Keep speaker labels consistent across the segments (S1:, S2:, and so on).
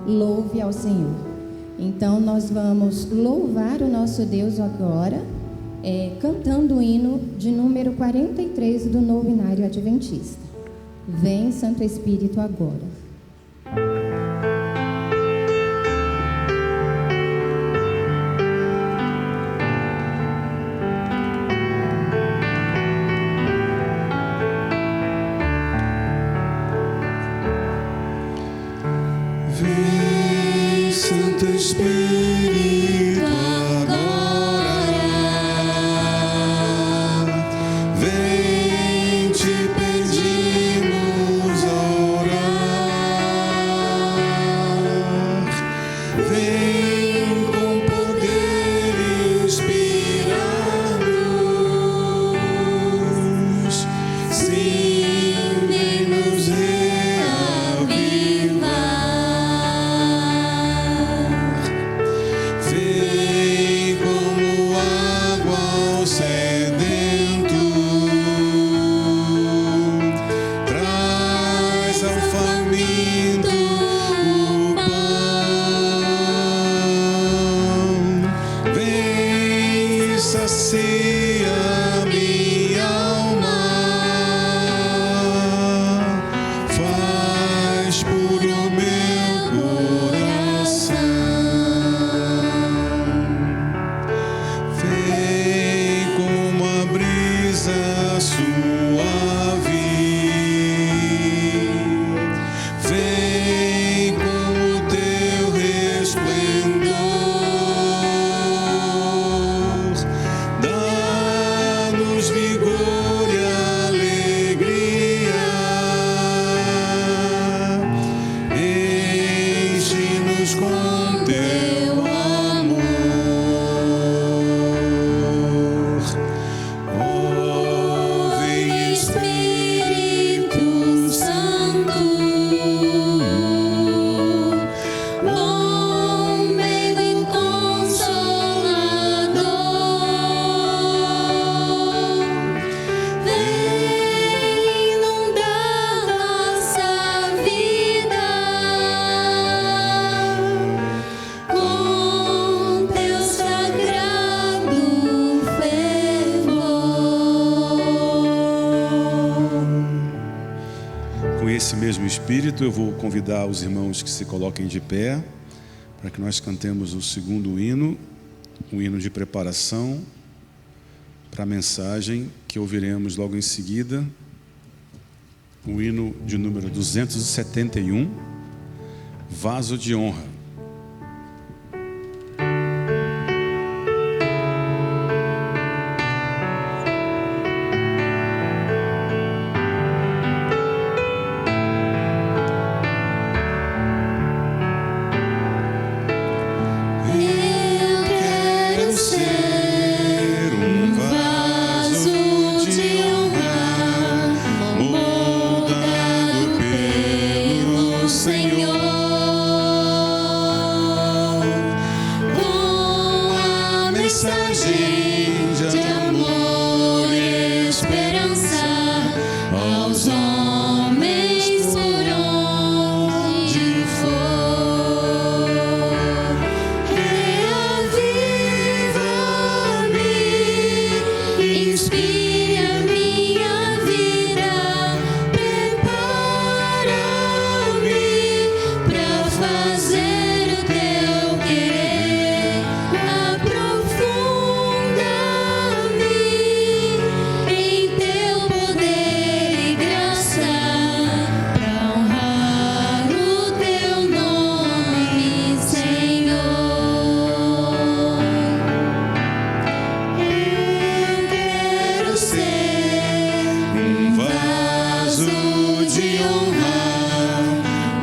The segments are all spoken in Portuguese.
S1: louve ao Senhor. Então nós vamos louvar o nosso Deus agora, cantando o hino de número 43 do Novenário Adventista. Vem, Santo Espírito, agora.
S2: Vem, Santo Espírito, agora. Vem, te pedimos orar. Vem com poder inspirar-nos. Sim, vem nos vem como água ao sedento, traz ao faminto o pão. Vem e sacia minha alma, faz puro meu coração. Vem como a brisa suave, vem com o teu resplendor, dá-nos vigor e alegria, enche-nos com teu amor. Vem Espírito Santo, bom meio e consolador. Vem inundar nossa vida com teu sagrado fervor.
S3: Com esse mesmo espírito, eu vou convidar os irmãos que se coloquem de pé para que nós cantemos o segundo hino, um hino de preparação para a mensagem que ouviremos logo em seguida, o hino de número 271, Vaso de Honra.
S2: Eu quero ser um vaso de honra, moldado pelo Senhor, com a mensagem de amor e esperança aos homens por onde for. Reaviva-me, inspira minha vida, prepara-me pra fazer o teu querer, aprofunda-me em teu poder e graça, pra honrar o teu nome, Senhor. Eu quero ser um vaso de honra,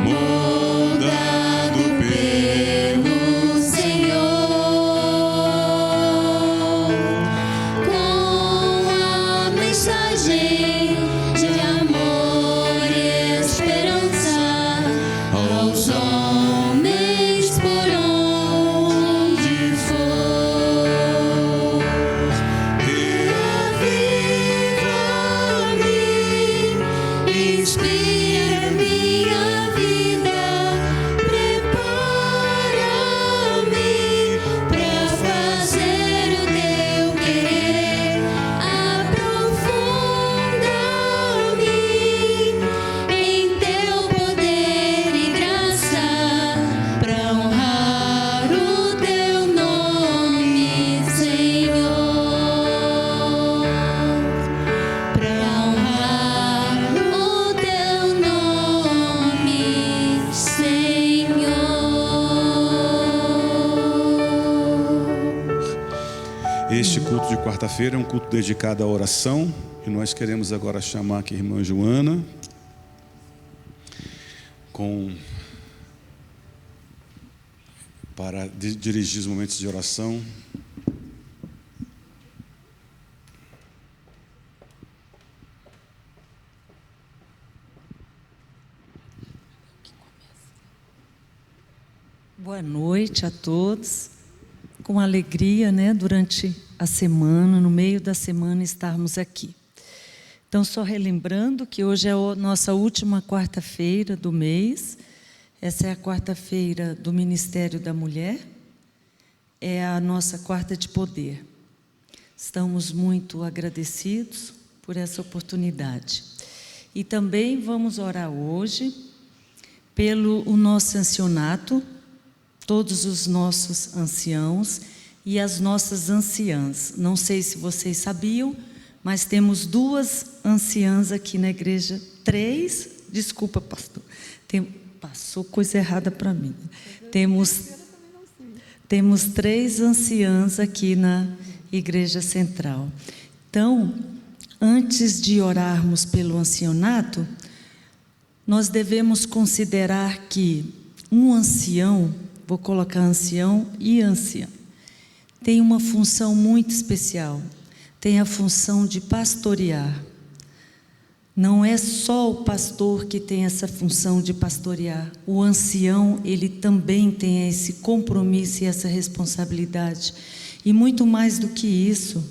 S2: moldado pelo Senhor, com a mensagem de amor e esperança aos homens por onde for. Reaviva-me, inspira minha vida, prepara-me
S3: Este culto de quarta-feira é um culto dedicado à oração, e nós queremos agora chamar aqui a irmã Joana para dirigir os momentos de oração.
S4: Boa noite a todos. Com alegria, durante a semana, no meio da semana, estarmos aqui. Então, só relembrando que hoje é a nossa última quarta-feira do mês. Essa é a quarta-feira do Ministério da Mulher. É a nossa quarta de poder. Estamos muito agradecidos por essa oportunidade. E também vamos orar hoje pelo nosso ancianato, todos os nossos anciãos e as nossas anciãs. Não sei se vocês sabiam, mas temos 2 anciãs aqui na igreja. 3, desculpa, pastor. Passou coisa errada para mim. Temos 3 anciãs aqui na igreja central. Então, antes de orarmos pelo ancianato, nós devemos considerar que um ancião, vou colocar ancião e anciã, tem uma função muito especial, tem a função de pastorear. Não é só o pastor que tem essa função de pastorear, o ancião, ele também tem esse compromisso e essa responsabilidade. E muito mais do que isso,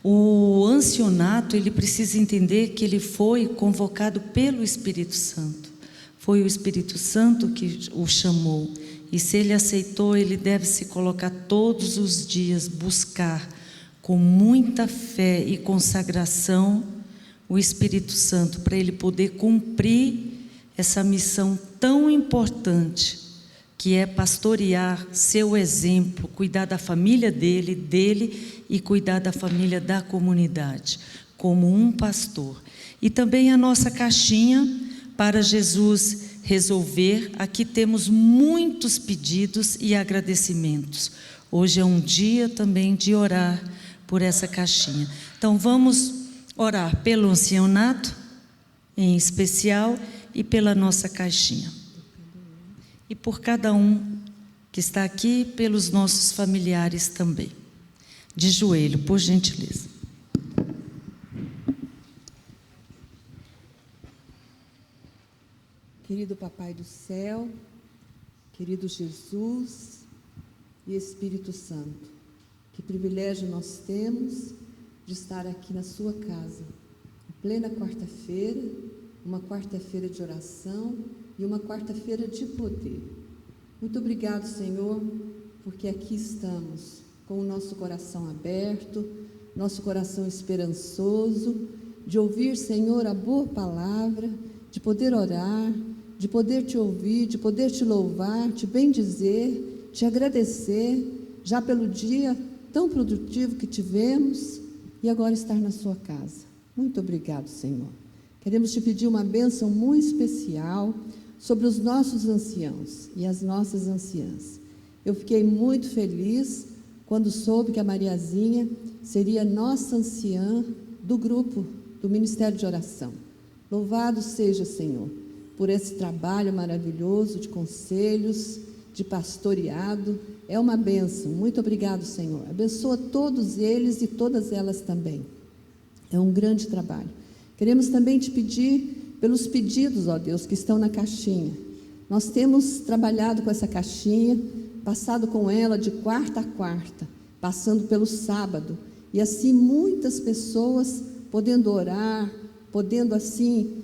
S4: o ancianato, ele precisa entender que ele foi convocado pelo Espírito Santo. Foi o Espírito Santo que o chamou. E se ele aceitou, ele deve se colocar todos os dias, buscar com muita fé e consagração o Espírito Santo, para ele poder cumprir essa missão tão importante, que é pastorear, ser o exemplo, cuidar da família dele e cuidar da família da comunidade, como um pastor. E também a nossa caixinha para Jesus resolver. Aqui temos muitos pedidos e agradecimentos. Hoje é um dia também de orar por essa caixinha. Então vamos orar pelo ancianato, em especial, e pela nossa caixinha. E por cada um que está aqui, pelos nossos familiares também. De joelho, por gentileza.
S5: Querido Papai do Céu, querido Jesus e Espírito Santo, que privilégio nós temos de estar aqui na sua casa, em plena quarta-feira, uma quarta-feira de oração e uma quarta-feira de poder. Muito obrigado, Senhor, porque aqui estamos com o nosso coração aberto, nosso coração esperançoso, de ouvir, Senhor, a boa palavra, de poder orar, de poder te ouvir, de poder te louvar, te bendizer, te agradecer, já pelo dia tão produtivo que tivemos, e agora estar na sua casa. Muito obrigado, Senhor. Queremos te pedir uma bênção muito especial sobre os nossos anciãos e as nossas anciãs. Eu fiquei muito feliz quando soube que a Mariazinha seria nossa anciã do grupo do Ministério de Oração. Louvado seja, Senhor, por esse trabalho maravilhoso de conselhos, de pastoreado. É uma bênção. Muito obrigado, Senhor. Abençoa todos eles e todas elas também. É um grande trabalho. Queremos também te pedir pelos pedidos, ó Deus, que estão na caixinha. Nós temos trabalhado com essa caixinha, passado com ela de quarta a quarta, passando pelo sábado, e assim muitas pessoas podendo orar, podendo assim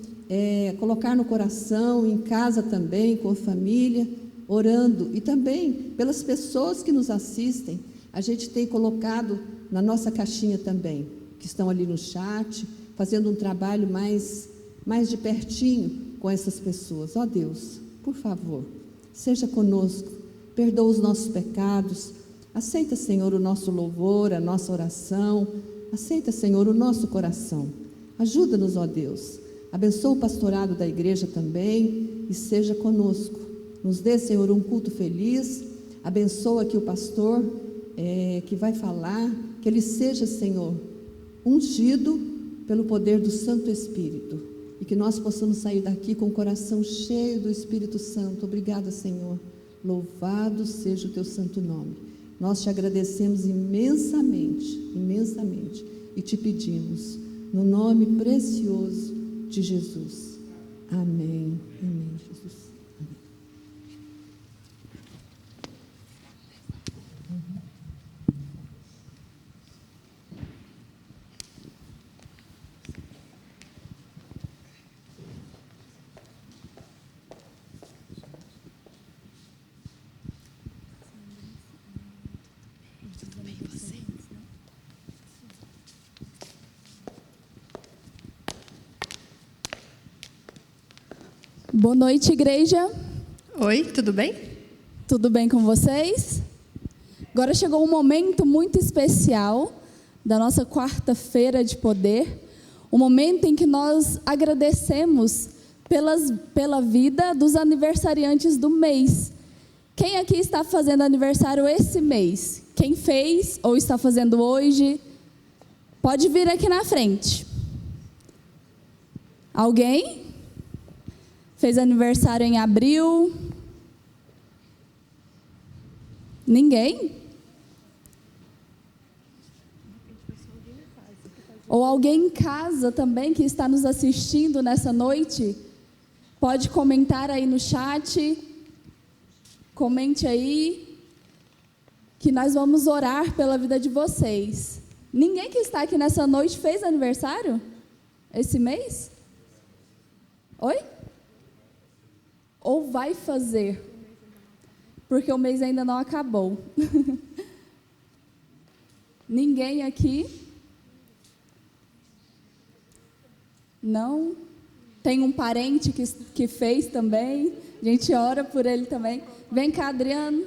S5: colocar no coração, em casa também, com a família, orando, e também pelas pessoas que nos assistem. A gente tem colocado na nossa caixinha também, que estão ali no chat, fazendo um trabalho mais de pertinho com essas pessoas. Ó Deus, por favor, seja conosco, perdoa os nossos pecados, aceita, Senhor, o nosso louvor, a nossa oração, aceita, Senhor, o nosso coração. Ajuda-nos, ó Deus, abençoa o pastorado da igreja também e seja conosco. Nos dê, Senhor, um culto feliz, abençoa aqui o pastor que vai falar, que ele seja, Senhor, ungido pelo poder do Santo Espírito, e que nós possamos sair daqui com o coração cheio do Espírito Santo. Obrigada, Senhor. Louvado seja o teu santo nome. Nós te agradecemos imensamente, imensamente, e te pedimos, no nome precioso de Jesus. Amém. Amém, Jesus. Amém.
S6: Boa noite, igreja.
S7: Oi, tudo bem?
S6: Tudo bem com vocês? Agora chegou um momento muito especial da nossa quarta-feira de poder, um momento em que nós agradecemos pela vida dos aniversariantes do mês. Quem aqui está fazendo aniversário esse mês? Quem fez ou está fazendo hoje? Pode vir aqui na frente. Alguém? Fez aniversário em abril? Ninguém? Ou alguém em casa também que está nos assistindo nessa noite? Pode comentar aí no chat. Comente aí, que nós vamos orar pela vida de vocês. Ninguém que está aqui nessa noite fez aniversário esse mês? Oi? Ou vai fazer? Porque o mês ainda não acabou. Ninguém aqui? Não? Tem um parente que fez também? A gente ora por ele também. Vem cá, Adriano.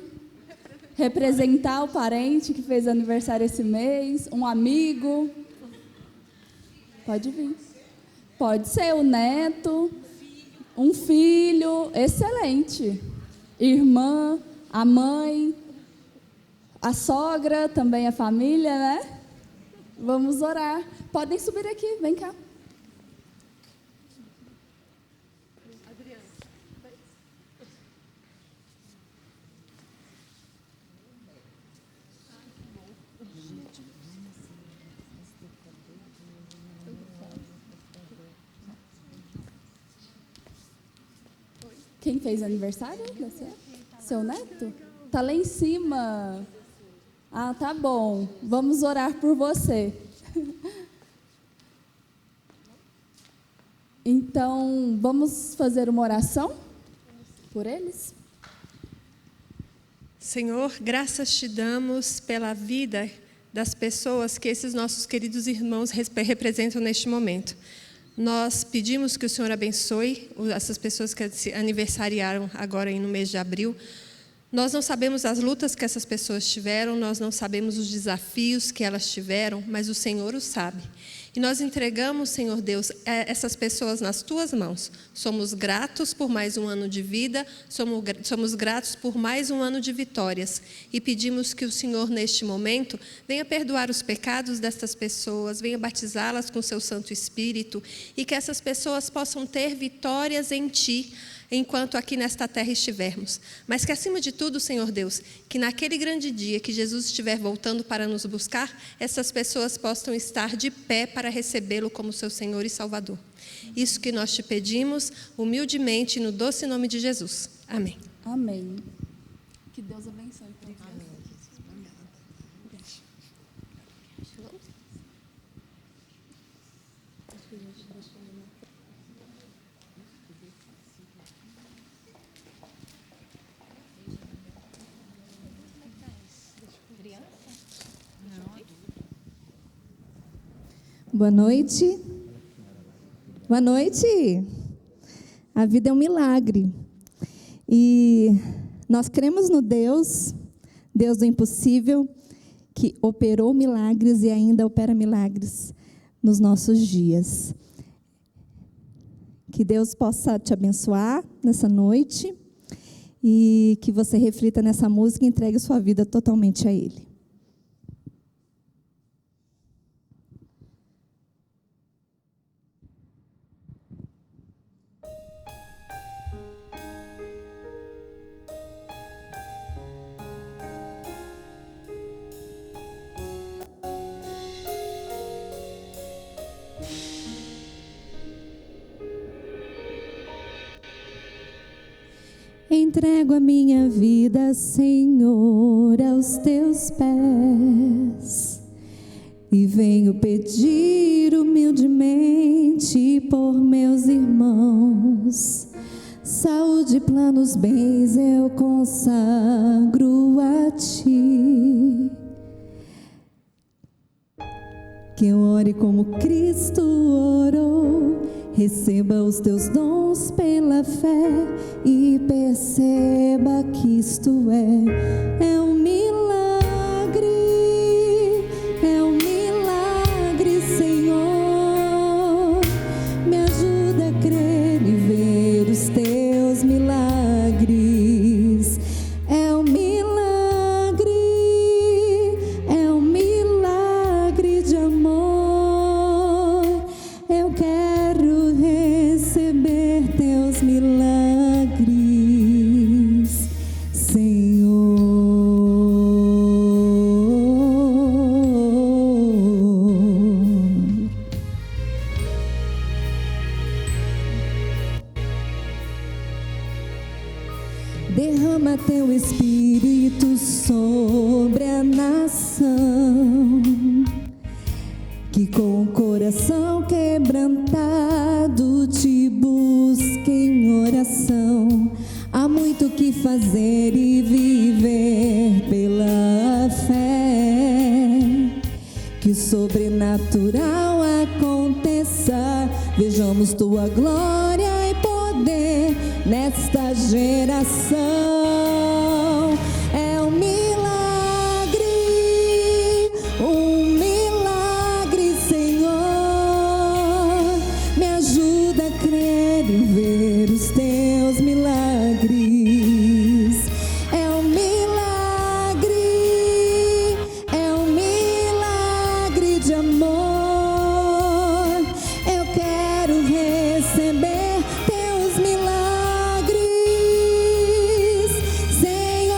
S6: Representar o parente que fez aniversário esse mês. Um amigo. Pode vir. Pode ser o neto. Um filho, excelente. Irmã, a mãe, a sogra, também a família, né? Vamos orar. Podem subir aqui, vem cá. Quem fez aniversário? Seu neto? Tá lá em cima. Ah, tá bom. Vamos orar por você. Então, vamos fazer uma oração por eles?
S7: Senhor, graças te damos pela vida das pessoas que esses nossos queridos irmãos representam neste momento. Nós pedimos que o Senhor abençoe essas pessoas que aniversariaram agora no mês de abril. Nós não sabemos as lutas que essas pessoas tiveram, nós não sabemos os desafios que elas tiveram, mas o Senhor o sabe. E nós entregamos, Senhor Deus, essas pessoas nas Tuas mãos. Somos gratos por mais um ano de vida, somos gratos por mais um ano de vitórias. E pedimos que o Senhor, neste momento, venha perdoar os pecados destas pessoas, venha batizá-las com Seu Santo Espírito, e que essas pessoas possam ter vitórias em Ti, enquanto aqui nesta terra estivermos. Mas que, acima de tudo, Senhor Deus, que naquele grande dia que Jesus estiver voltando para nos buscar, essas pessoas possam estar de pé para recebê-lo como seu Senhor e Salvador. Isso que nós te pedimos, humildemente, no doce nome de Jesus. Amém.
S6: Amém. Que Deus abençoe. Amém.
S8: Boa noite. Boa noite. A vida é um milagre. E nós cremos no Deus do impossível, que operou milagres e ainda opera milagres nos nossos dias. Que Deus possa te abençoar nessa noite e que você reflita nessa música e entregue sua vida totalmente a Ele. entrego a minha vida, Senhor, aos teus pés. E venho pedir humildemente por meus irmãos. Saúde, planos, bens eu consagro a ti. Que eu ore como Cristo orou. Receba os teus dons pela fé e perceba que isto é um milagre, é um milagre, Senhor. Me ajuda a crer e ver os teus milagres. É um milagre, é um milagre de amor. Eu quero receber teus milagres, Senhor. Derrama teu Espírito sobre a nação, que com o coração quebrantado te busque em oração. Há muito que fazer e viver pela fé. Que o sobrenatural aconteça. Vejamos tua glória e poder nesta geração. É um milagre, um milagre, Senhor. Me ajuda a crer e ver os teus milagres. É um milagre, é um milagre de amor. Eu quero receber teus milagres, Senhor.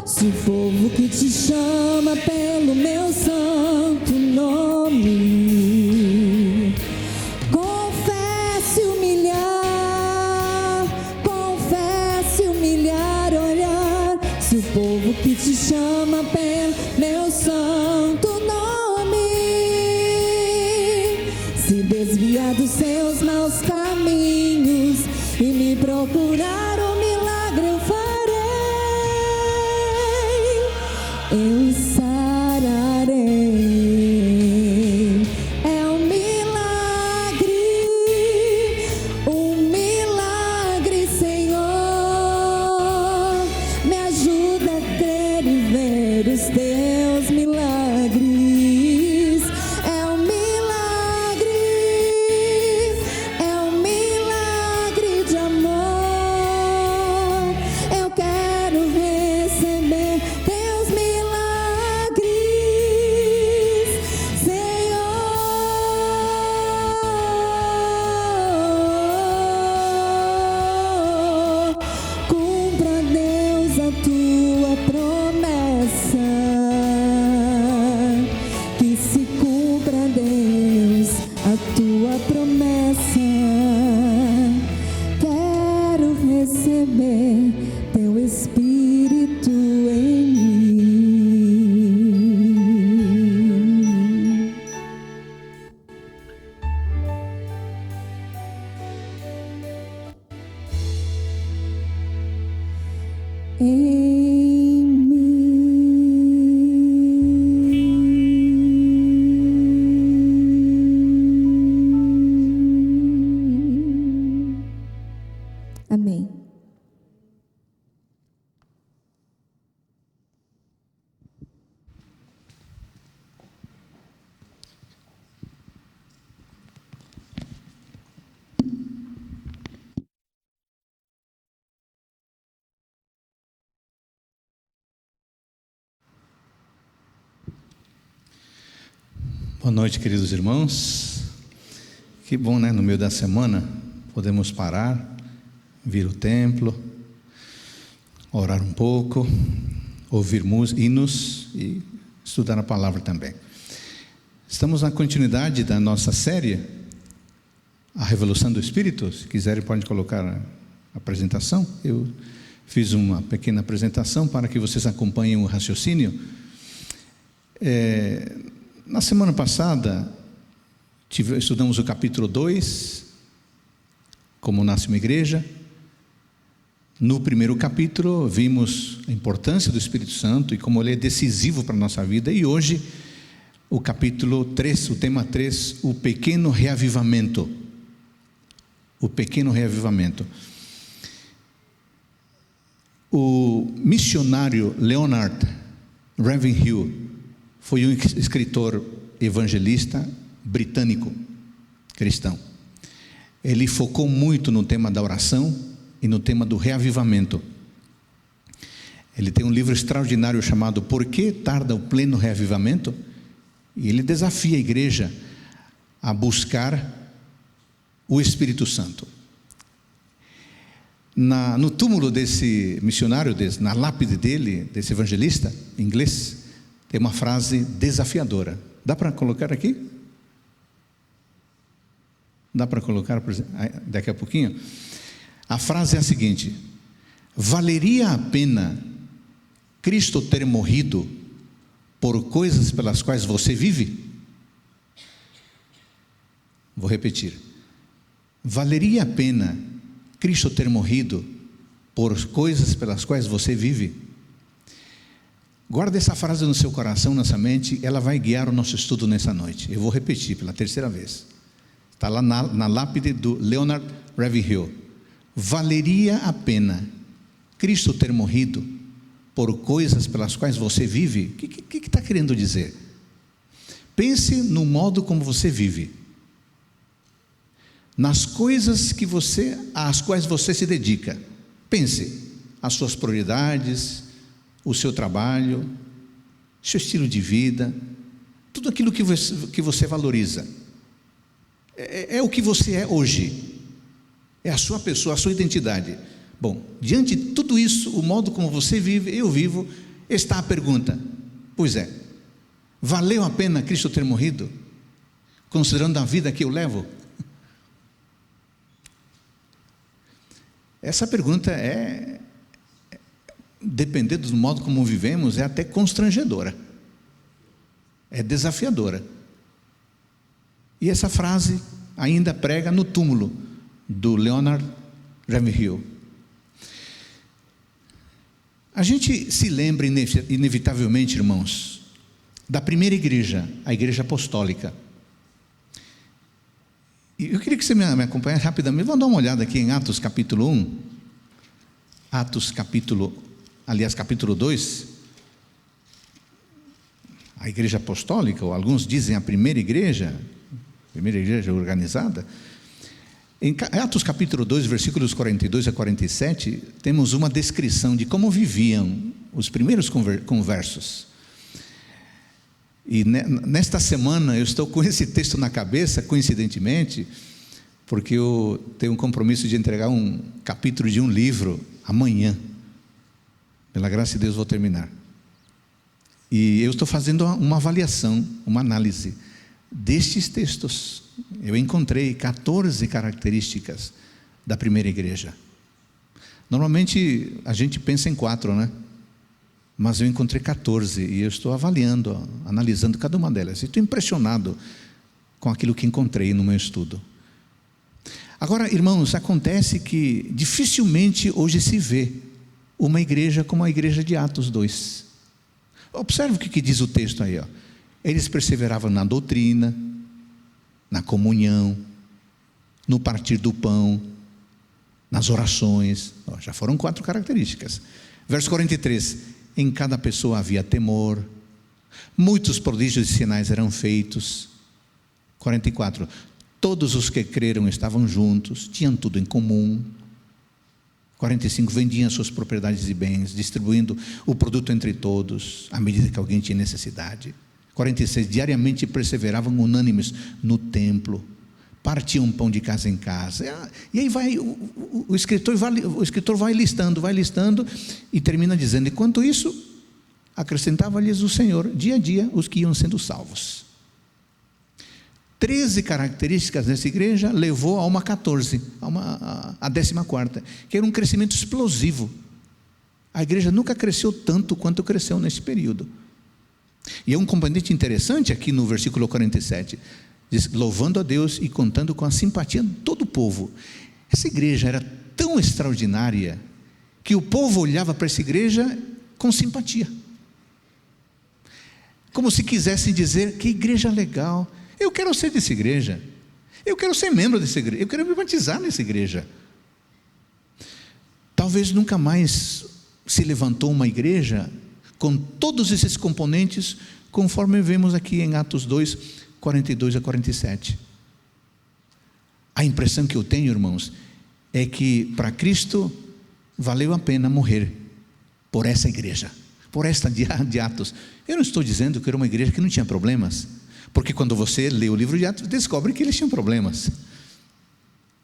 S8: Se o povo que te chama pelo meu santo nome confesse humilhar, olhar. Se o povo que te chama pelo meu santo nome se desviar dos seus maus caminhos e me procurar, o milagre eu farei. Eu sararei. É um milagre, Senhor. Me ajuda a crer e ver os teus milagres. É um milagre de amor. Eu quero receber teus milagres, Senhor. Cumpra, Deus, a tua promessa. Que se cumpra, Deus, a tua promessa. Quero receber teu Espírito em mim. Em mim. Amém.
S9: Boa noite, queridos irmãos. Que bom, né? No meio da semana podemos parar, vir ao templo, orar um pouco, ouvir hinos e estudar a palavra também. Estamos na continuidade da nossa série, A Revolução do Espírito. Se quiserem, podem colocar apresentação. Eu fiz uma pequena apresentação para que vocês acompanhem o raciocínio. Na semana passada, estudamos o capítulo 2, como nasce uma igreja. No primeiro capítulo, vimos a importância do Espírito Santo e como ele é decisivo para a nossa vida. E hoje, o capítulo 3, o tema 3, o pequeno reavivamento. O pequeno reavivamento. O missionário Leonard Ravenhill foi um escritor evangelista britânico, cristão. Ele focou muito no tema da oração e no tema do reavivamento. Ele tem um livro extraordinário chamado Por que tarda o pleno reavivamento? E ele desafia a igreja a buscar o Espírito Santo. No túmulo desse missionário, na lápide dele, desse evangelista inglês, tem uma frase desafiadora. Dá para colocar aqui? Dá para colocar daqui a pouquinho? A frase é a seguinte: valeria a pena Cristo ter morrido por coisas pelas quais você vive? Vou repetir. Valeria a pena Cristo ter morrido por coisas pelas quais você vive? Guarde essa frase no seu coração, nessa mente, ela vai guiar o nosso estudo nessa noite. Eu vou repetir pela terceira vez. Está lá na lápide do Leonard Ravenhill. Valeria a pena Cristo ter morrido por coisas pelas quais você vive? O que está querendo dizer? Pense no modo como você vive, nas coisas às quais você se dedica. Pense as suas prioridades, o seu trabalho, seu estilo de vida, tudo aquilo que você valoriza. É o que você é hoje, é a sua pessoa, a sua identidade. Bom, diante de tudo isso, o modo como você vive, eu vivo, está a pergunta: pois é, valeu a pena Cristo ter morrido, considerando a vida que eu levo? Essa pergunta dependendo do modo como vivemos, é até constrangedora, é desafiadora. E essa frase ainda prega no túmulo do Leonard Ravenhill. A gente se lembra inevitavelmente, irmãos, da primeira igreja, a igreja apostólica. E eu queria que você me acompanhasse rapidamente. Vamos dar uma olhada aqui em Atos capítulo 1. Capítulo 2. A igreja apostólica, ou alguns dizem a primeira igreja organizada. Em Atos capítulo 2, versículos 42 a 47, temos uma descrição de como viviam os primeiros conversos. E nesta semana eu estou com esse texto na cabeça, coincidentemente, porque eu tenho um compromisso de entregar um capítulo de um livro amanhã. Pela graça de Deus vou terminar. E eu estou fazendo uma avaliação, uma análise destes textos. Eu encontrei 14 características da primeira igreja. Normalmente a gente pensa em 4, né? Mas eu encontrei 14 e eu estou avaliando, analisando cada uma delas. E estou impressionado com aquilo que encontrei no meu estudo. Agora, irmãos, acontece que dificilmente hoje se vê uma igreja como a igreja de Atos 2. Observe o que diz o texto aí. Eles perseveravam na doutrina, na comunhão, no partir do pão, nas orações. Já foram 4 características. Verso 43, em cada pessoa havia temor, muitos prodígios e sinais eram feitos. 44, todos os que creram estavam juntos, tinham tudo em comum. 45, vendiam suas propriedades e bens, distribuindo o produto entre todos, à medida que alguém tinha necessidade. 46, diariamente perseveravam unânimes no templo, partiam pão de casa em casa. E aí vai o escritor vai listando e termina dizendo: enquanto isso, acrescentava-lhes o Senhor dia a dia os que iam sendo salvos. 13 características dessa igreja levou a uma 14, a 14ª, que era um crescimento explosivo. A igreja nunca cresceu tanto quanto cresceu nesse período. E é um componente interessante aqui no versículo 47, diz, louvando a Deus e contando com a simpatia de todo o povo. Essa igreja era tão extraordinária que o povo olhava para essa igreja com simpatia, como se quisessem dizer, que igreja legal, eu quero ser dessa igreja, eu quero ser membro dessa igreja, eu quero me batizar nessa igreja. Talvez nunca mais se levantou uma igreja com todos esses componentes, conforme vemos aqui em Atos 2, 42 a 47. A impressão que eu tenho, irmãos, é que para Cristo valeu a pena morrer por essa igreja, por esta de Atos. Eu não estou dizendo que era uma igreja que não tinha problemas, porque quando você lê o livro de Atos, descobre que eles tinham problemas.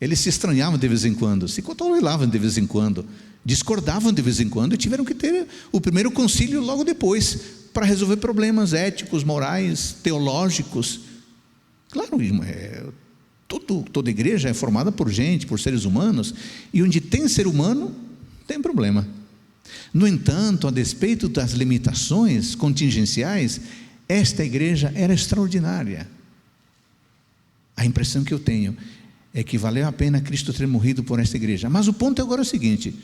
S9: Eles se estranhavam de vez em quando, se controlavam de vez em quando, discordavam de vez em quando, e tiveram que ter o primeiro concílio logo depois, para resolver problemas éticos, morais, teológicos. Claro, toda igreja é formada por gente, por seres humanos, e onde tem ser humano, tem problema. No entanto, a despeito das limitações contingenciais, esta igreja era extraordinária. A impressão que eu tenho é que valeu a pena Cristo ter morrido por esta igreja. Mas o ponto agora é o seguinte: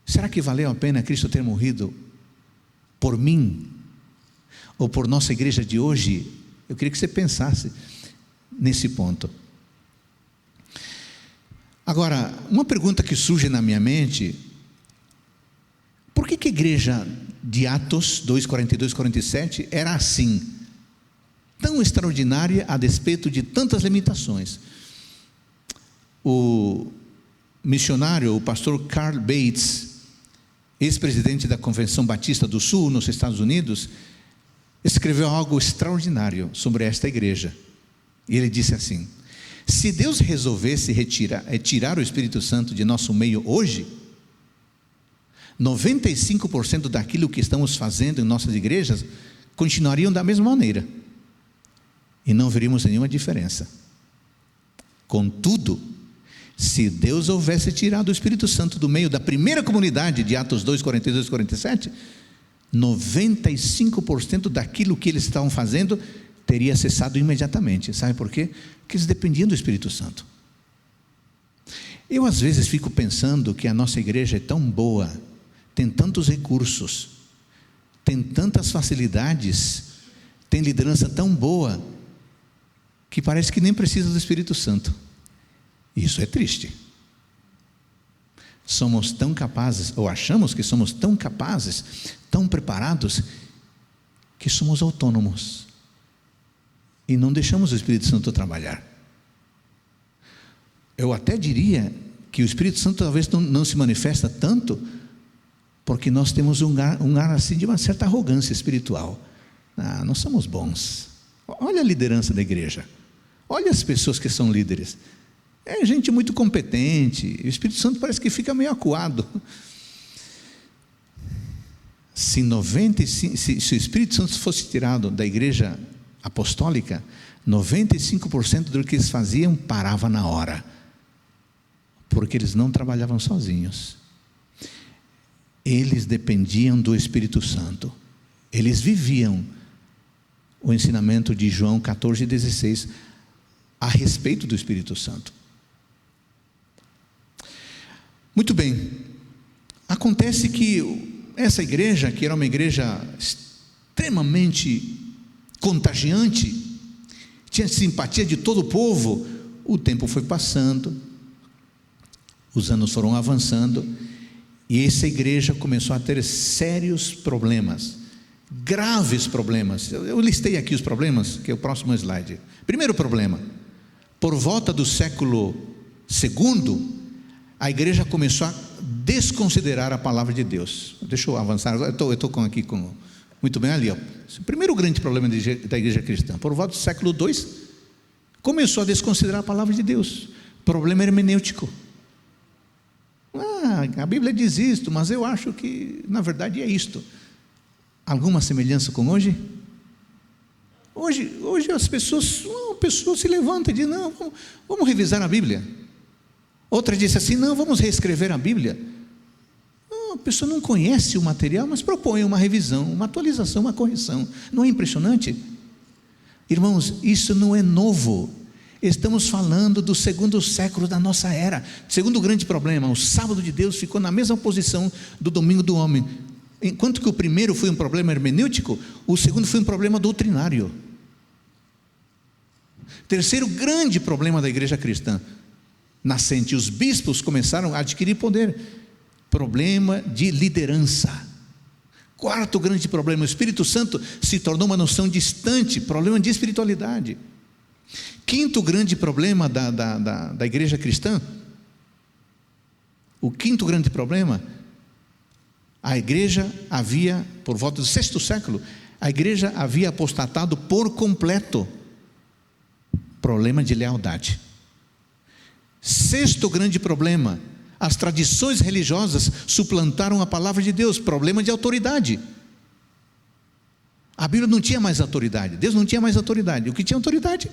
S9: será que valeu a pena Cristo ter morrido por mim? Ou por nossa igreja de hoje? Eu queria que você pensasse nesse ponto. Agora, uma pergunta que surge na minha mente: por que a igreja de Atos 2, 42, 47 era assim, tão extraordinária a despeito de tantas limitações? O missionário, o pastor Carl Bates, ex-presidente da Convenção Batista do Sul, nos Estados Unidos, escreveu algo extraordinário sobre esta igreja. E ele disse assim: se Deus resolvesse tirar o Espírito Santo de nosso meio hoje, 95% daquilo que estamos fazendo em nossas igrejas continuariam da mesma maneira, e não veríamos nenhuma diferença. Contudo, se Deus houvesse tirado o Espírito Santo do meio da primeira comunidade de Atos 2, 42 e 47, 95% daquilo que eles estavam fazendo teria cessado imediatamente. Sabe por quê? Porque eles dependiam do Espírito Santo. Eu às vezes fico pensando que a nossa igreja é tão boa, tem tantos recursos, tem tantas facilidades, tem liderança tão boa, que parece que nem precisa do Espírito Santo. Isso é triste. Somos tão capazes, ou achamos que somos tão capazes, tão preparados, que somos autônomos e não deixamos o Espírito Santo trabalhar. Eu até diria que o Espírito Santo talvez não se manifesta tanto porque nós temos um ar assim de uma certa arrogância espiritual. Nós somos bons. Olha a liderança da igreja, olha as pessoas que são líderes, é gente muito competente, o Espírito Santo parece que fica meio acuado. Se o Espírito Santo fosse tirado da igreja apostólica, 95% do que eles faziam parava na hora, porque eles não trabalhavam sozinhos, eles dependiam do Espírito Santo, eles viviam o ensinamento de João 14,16 a respeito do Espírito Santo. Muito bem, acontece que essa igreja, que era uma igreja extremamente contagiante, tinha simpatia de todo o povo, o tempo foi passando, os anos foram avançando, e essa igreja começou a ter sérios problemas, graves problemas. Eu listei aqui os problemas, que é o próximo slide. Primeiro problema: por volta do século II, a igreja começou a desconsiderar a palavra de Deus. Deixa eu avançar, eu estou aqui com... Muito bem, ali, ó. O primeiro grande problema da igreja cristã, por volta do século II, começou a desconsiderar a palavra de Deus. Problema hermenêutico. A Bíblia diz isto, mas eu acho que na verdade é isto. Alguma semelhança com hoje? Hoje as pessoas pessoa se levanta e diz: não, vamos revisar a Bíblia. Outra disse assim: não, vamos reescrever a Bíblia. Não, a pessoa não conhece o material, mas propõe uma revisão, uma atualização, uma correção. Não é impressionante? Irmãos, isso não é novo. Estamos falando do segundo século da nossa era. Segundo grande problema, o sábado de Deus ficou na mesma posição do domingo do homem. Enquanto que o primeiro foi um problema hermenêutico, o segundo foi um problema doutrinário. Terceiro grande problema da igreja cristã nascente: os bispos começaram a adquirir poder. Problema de liderança. Quarto grande problema: o Espírito Santo se tornou uma noção distante, problema de espiritualidade. Quinto grande problema da igreja cristã, o quinto grande problema: a igreja havia, por volta do 6º século, a igreja havia apostatado por completo. Problema de lealdade. Sexto grande problema: as tradições religiosas suplantaram a palavra de Deus. Problema de autoridade. A Bíblia não tinha mais autoridade, Deus não tinha mais autoridade. O que tinha autoridade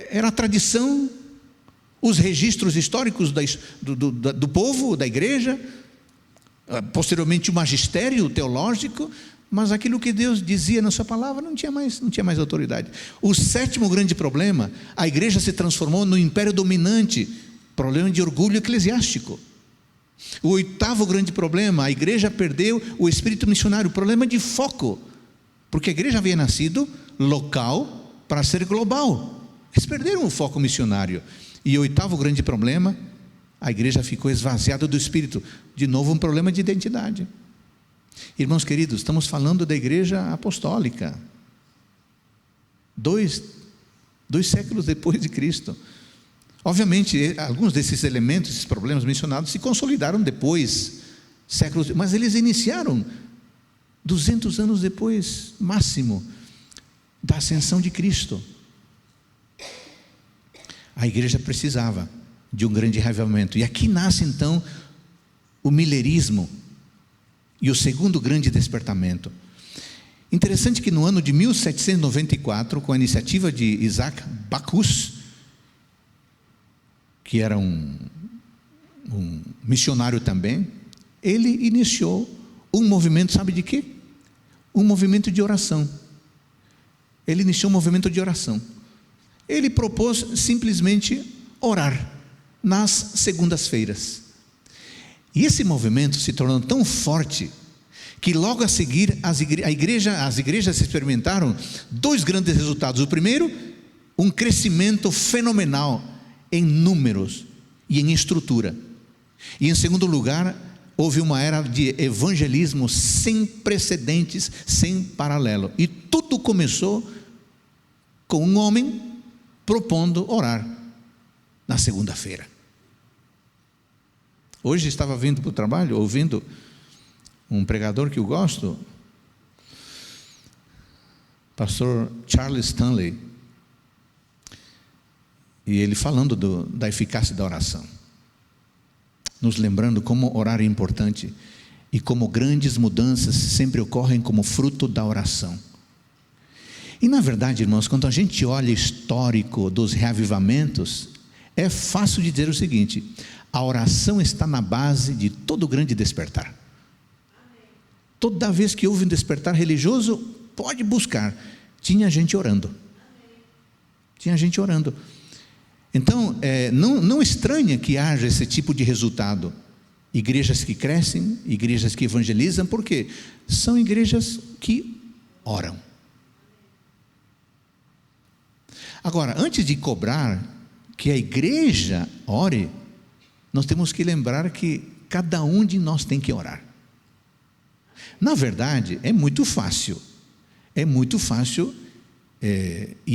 S9: era a tradição, os registros históricos do povo, da igreja, posteriormente o magistério teológico, mas aquilo que Deus dizia na sua palavra não tinha mais autoridade. O sétimo grande problema: a igreja se transformou no império dominante, problema de orgulho eclesiástico. O oitavo grande problema: a igreja perdeu o espírito missionário, problema de foco, porque a igreja havia nascido local para ser global. Eles perderam o foco missionário. E o oitavo grande problema: a igreja ficou esvaziada do Espírito. De novo, um problema de identidade. Irmãos queridos, estamos falando da igreja apostólica. Dois séculos depois de Cristo. Obviamente, alguns desses elementos, esses problemas mencionados, se consolidaram depois, séculos, mas eles iniciaram 200 anos depois, máximo, da ascensão de Cristo. A igreja precisava de um grande reavivamento. E aqui nasce então o milerismo e o segundo grande despertamento. Interessante que no ano de 1794, com a iniciativa de Isaac Bacchus, que era um missionário também, ele iniciou um movimento, sabe de quê? Um movimento de oração. Ele iniciou um movimento de oração. Ele propôs simplesmente orar nas segundas-feiras. E esse movimento se tornou tão forte que logo a seguir as igrejas experimentaram dois grandes resultados. O primeiro, um crescimento fenomenal em números e em estrutura. E em segundo lugar, houve uma era de evangelismo sem precedentes, sem paralelo. E tudo começou com um homem propondo orar na segunda-feira. Hoje estava vindo para o trabalho, ouvindo um pregador que eu gosto, pastor Charles Stanley, e ele falando da eficácia da oração, nos lembrando como orar é importante e como grandes mudanças sempre ocorrem como fruto da oração. E na verdade, irmãos, quando a gente olha o histórico dos reavivamentos, é fácil de dizer o seguinte: a oração está na base de todo grande despertar. Toda vez que houve um despertar religioso, pode buscar, tinha gente orando. Tinha gente orando. Então, não estranha que haja esse tipo de resultado. Igrejas que crescem, igrejas que evangelizam, porque são igrejas que oram. Agora, antes de cobrar que a igreja ore, nós temos que lembrar que cada um de nós tem que orar. Na verdade, é muito fácil, e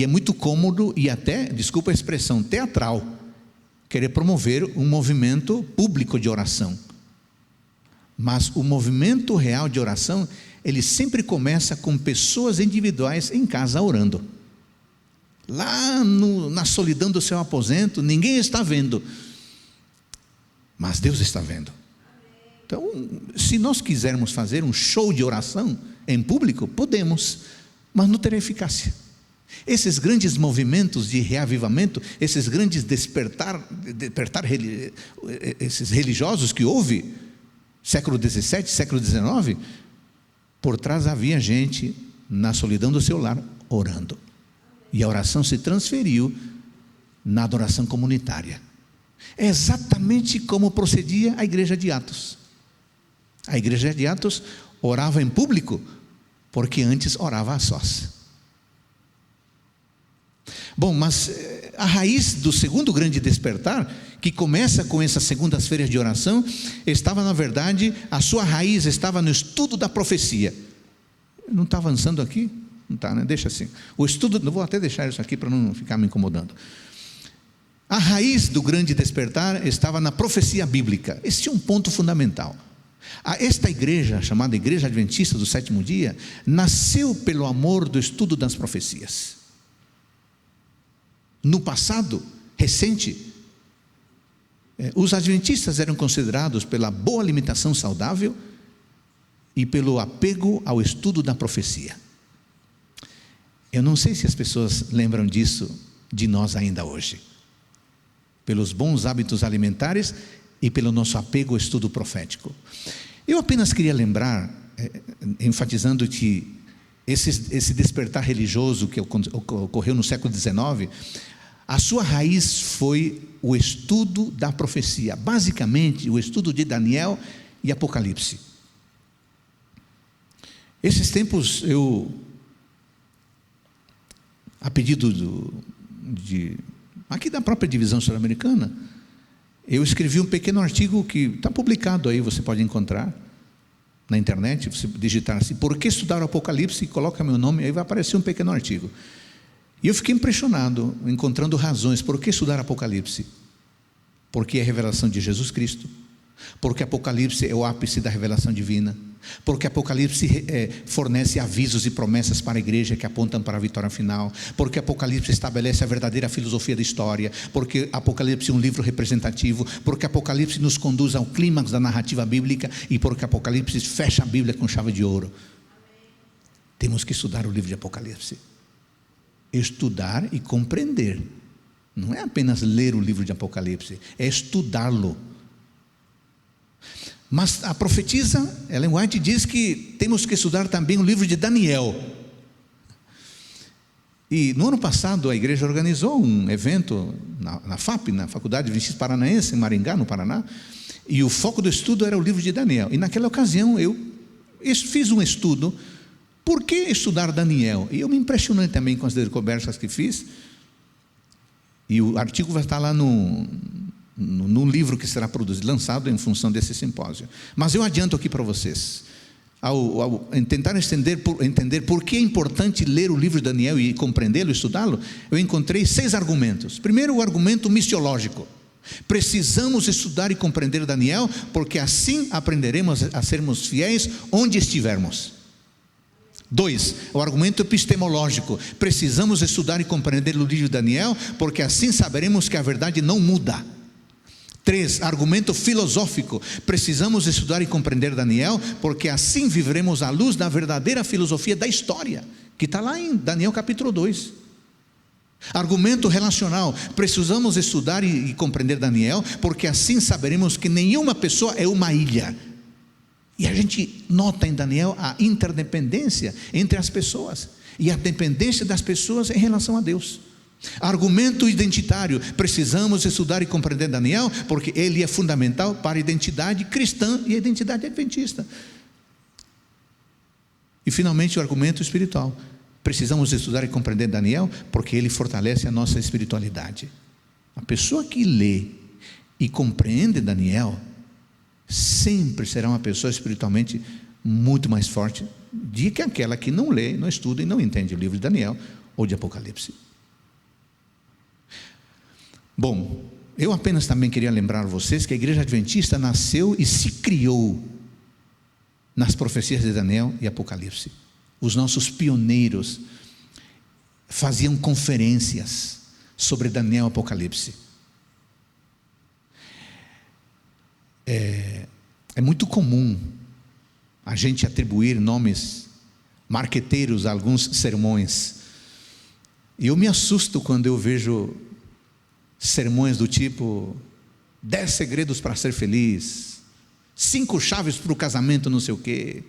S9: é muito cômodo e até, desculpa a expressão, teatral, querer promover um movimento público de oração. Mas o movimento real de oração, ele sempre começa com pessoas individuais em casa orando. Lá na solidão do seu aposento, ninguém está vendo, mas Deus está vendo. Então, se nós quisermos fazer um show de oração em público, podemos, mas não terá eficácia. Esses grandes movimentos de reavivamento, esses grandes despertar esses religiosos que houve, século XVII, século XIX, por trás havia gente na solidão do seu lar orando. E a oração se transferiu na adoração comunitária. É exatamente como procedia a igreja de Atos. A igreja de Atos orava em público, porque antes orava a sós. Bom, mas a raiz do segundo grande despertar, que começa com essas segundas-feiras de oração, estava, na verdade, a sua raiz estava no estudo da profecia. Não está avançando aqui? Não está, né? Deixa assim. O estudo, não vou até deixar isso aqui para não ficar me incomodando. A raiz do grande despertar estava na profecia bíblica. Esse é um ponto fundamental. Esta igreja, chamada Igreja Adventista do Sétimo Dia, nasceu pelo amor do estudo das profecias. No passado recente, os adventistas eram considerados pela boa alimentação saudável e pelo apego ao estudo da profecia. Eu não sei se as pessoas lembram disso de nós ainda hoje. Pelos bons hábitos alimentares e pelo nosso apego ao estudo profético. Eu apenas queria lembrar, enfatizando que esse despertar religioso que ocorreu no século XIX, a sua raiz foi o estudo da profecia, basicamente o estudo de Daniel e Apocalipse. Esses tempos a pedido aqui da própria divisão sul-americana, eu escrevi um pequeno artigo que está publicado aí, você pode encontrar na internet, você digitar assim, por que estudar o Apocalipse, coloca meu nome, aí vai aparecer um pequeno artigo. E eu fiquei impressionado, encontrando razões, por que estudar Apocalipse? Porque é a revelação de Jesus Cristo, porque Apocalipse é o ápice da revelação divina, porque Apocalipse fornece avisos e promessas para a igreja que apontam para a vitória final, porque Apocalipse estabelece a verdadeira filosofia da história, porque Apocalipse é um livro representativo, porque Apocalipse nos conduz ao clímax da narrativa bíblica e porque Apocalipse fecha a Bíblia com chave de ouro. Temos que estudar o livro de Apocalipse, estudar e compreender. Não é apenas ler o livro de Apocalipse, é estudá-lo. Mas a profetisa Ellen White diz que temos que estudar também o livro de Daniel. E no ano passado a igreja organizou um evento na FAP, na Faculdade Adventista Paranaense, em Maringá, no Paraná, e o foco do estudo era o livro de Daniel. E naquela ocasião eu fiz um estudo, por que estudar Daniel? E eu me impressionei também com as descobertas que fiz, e o artigo vai estar lá no livro que será produzido, lançado em função desse simpósio. Mas eu adianto aqui para vocês, ao tentar entender por que é importante ler o livro de Daniel e compreendê-lo, estudá-lo, eu encontrei 6 argumentos. Primeiro, o argumento missiológico. Precisamos estudar e compreender Daniel, porque assim aprenderemos a sermos fiéis onde estivermos. 2, o argumento epistemológico. Precisamos estudar e compreender o livro de Daniel, porque assim saberemos que a verdade não muda. 3, argumento filosófico. Precisamos estudar e compreender Daniel, porque assim viveremos à luz da verdadeira filosofia da história, que está lá em Daniel capítulo 2. Argumento relacional. Precisamos estudar e compreender Daniel, porque assim saberemos que nenhuma pessoa é uma ilha. E a gente nota em Daniel a interdependência entre as pessoas, e a dependência das pessoas em relação a Deus. Argumento identitário. Precisamos estudar e compreender Daniel, porque ele é fundamental para a identidade cristã e a identidade adventista. E finalmente o argumento espiritual. Precisamos estudar e compreender Daniel, porque ele fortalece a nossa espiritualidade. A pessoa que lê e compreende Daniel sempre será uma pessoa espiritualmente muito mais forte do que aquela que não lê, não estuda e não entende o livro de Daniel ou de Apocalipse. Bom, eu apenas também queria lembrar a vocês que a Igreja Adventista nasceu e se criou nas profecias de Daniel e Apocalipse. Os nossos pioneiros faziam conferências sobre Daniel e Apocalipse. É muito comum a gente atribuir nomes marqueteiros a alguns sermões. E eu me assusto quando eu vejo sermões do tipo 10 segredos para ser feliz, 5 chaves para o casamento, não sei o quê,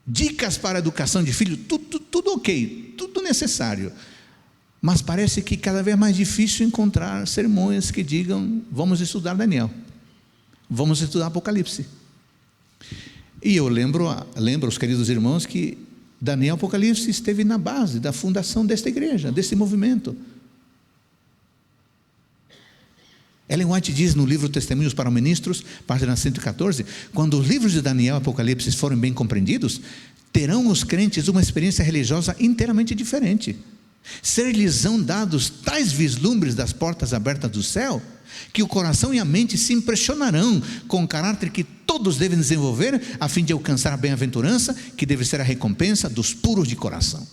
S9: dicas para a educação de filho, tudo ok, tudo necessário. Mas parece que cada vez é mais difícil encontrar sermões que digam: vamos estudar Daniel, vamos estudar Apocalipse. E eu lembro os queridos irmãos que Daniel Apocalipse esteve na base da fundação desta igreja, desse movimento. Ellen White diz no livro Testemunhos para Ministros, página 114, quando os livros de Daniel e Apocalipse forem bem compreendidos, terão os crentes uma experiência religiosa inteiramente diferente. Ser-lhes-ão dados tais vislumbres das portas abertas do céu, que o coração e a mente se impressionarão com o caráter que todos devem desenvolver, a fim de alcançar a bem-aventurança, que deve ser a recompensa dos puros de coração.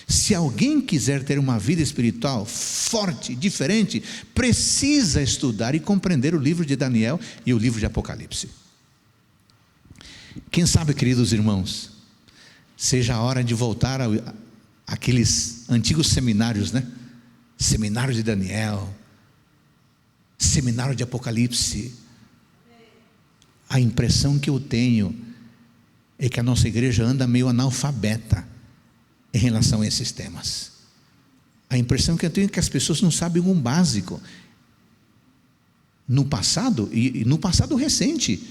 S9: Se alguém quiser ter uma vida espiritual forte, diferente, precisa estudar e compreender o livro de Daniel e o livro de Apocalipse. Quem sabe, queridos irmãos, seja a hora de voltar àqueles antigos seminários, né? Seminário de Daniel, seminário de Apocalipse. A impressão que eu tenho é que a nossa igreja anda meio analfabeta em relação a esses temas. A impressão que eu tenho é que as pessoas não sabem um básico. No passado, e no passado recente,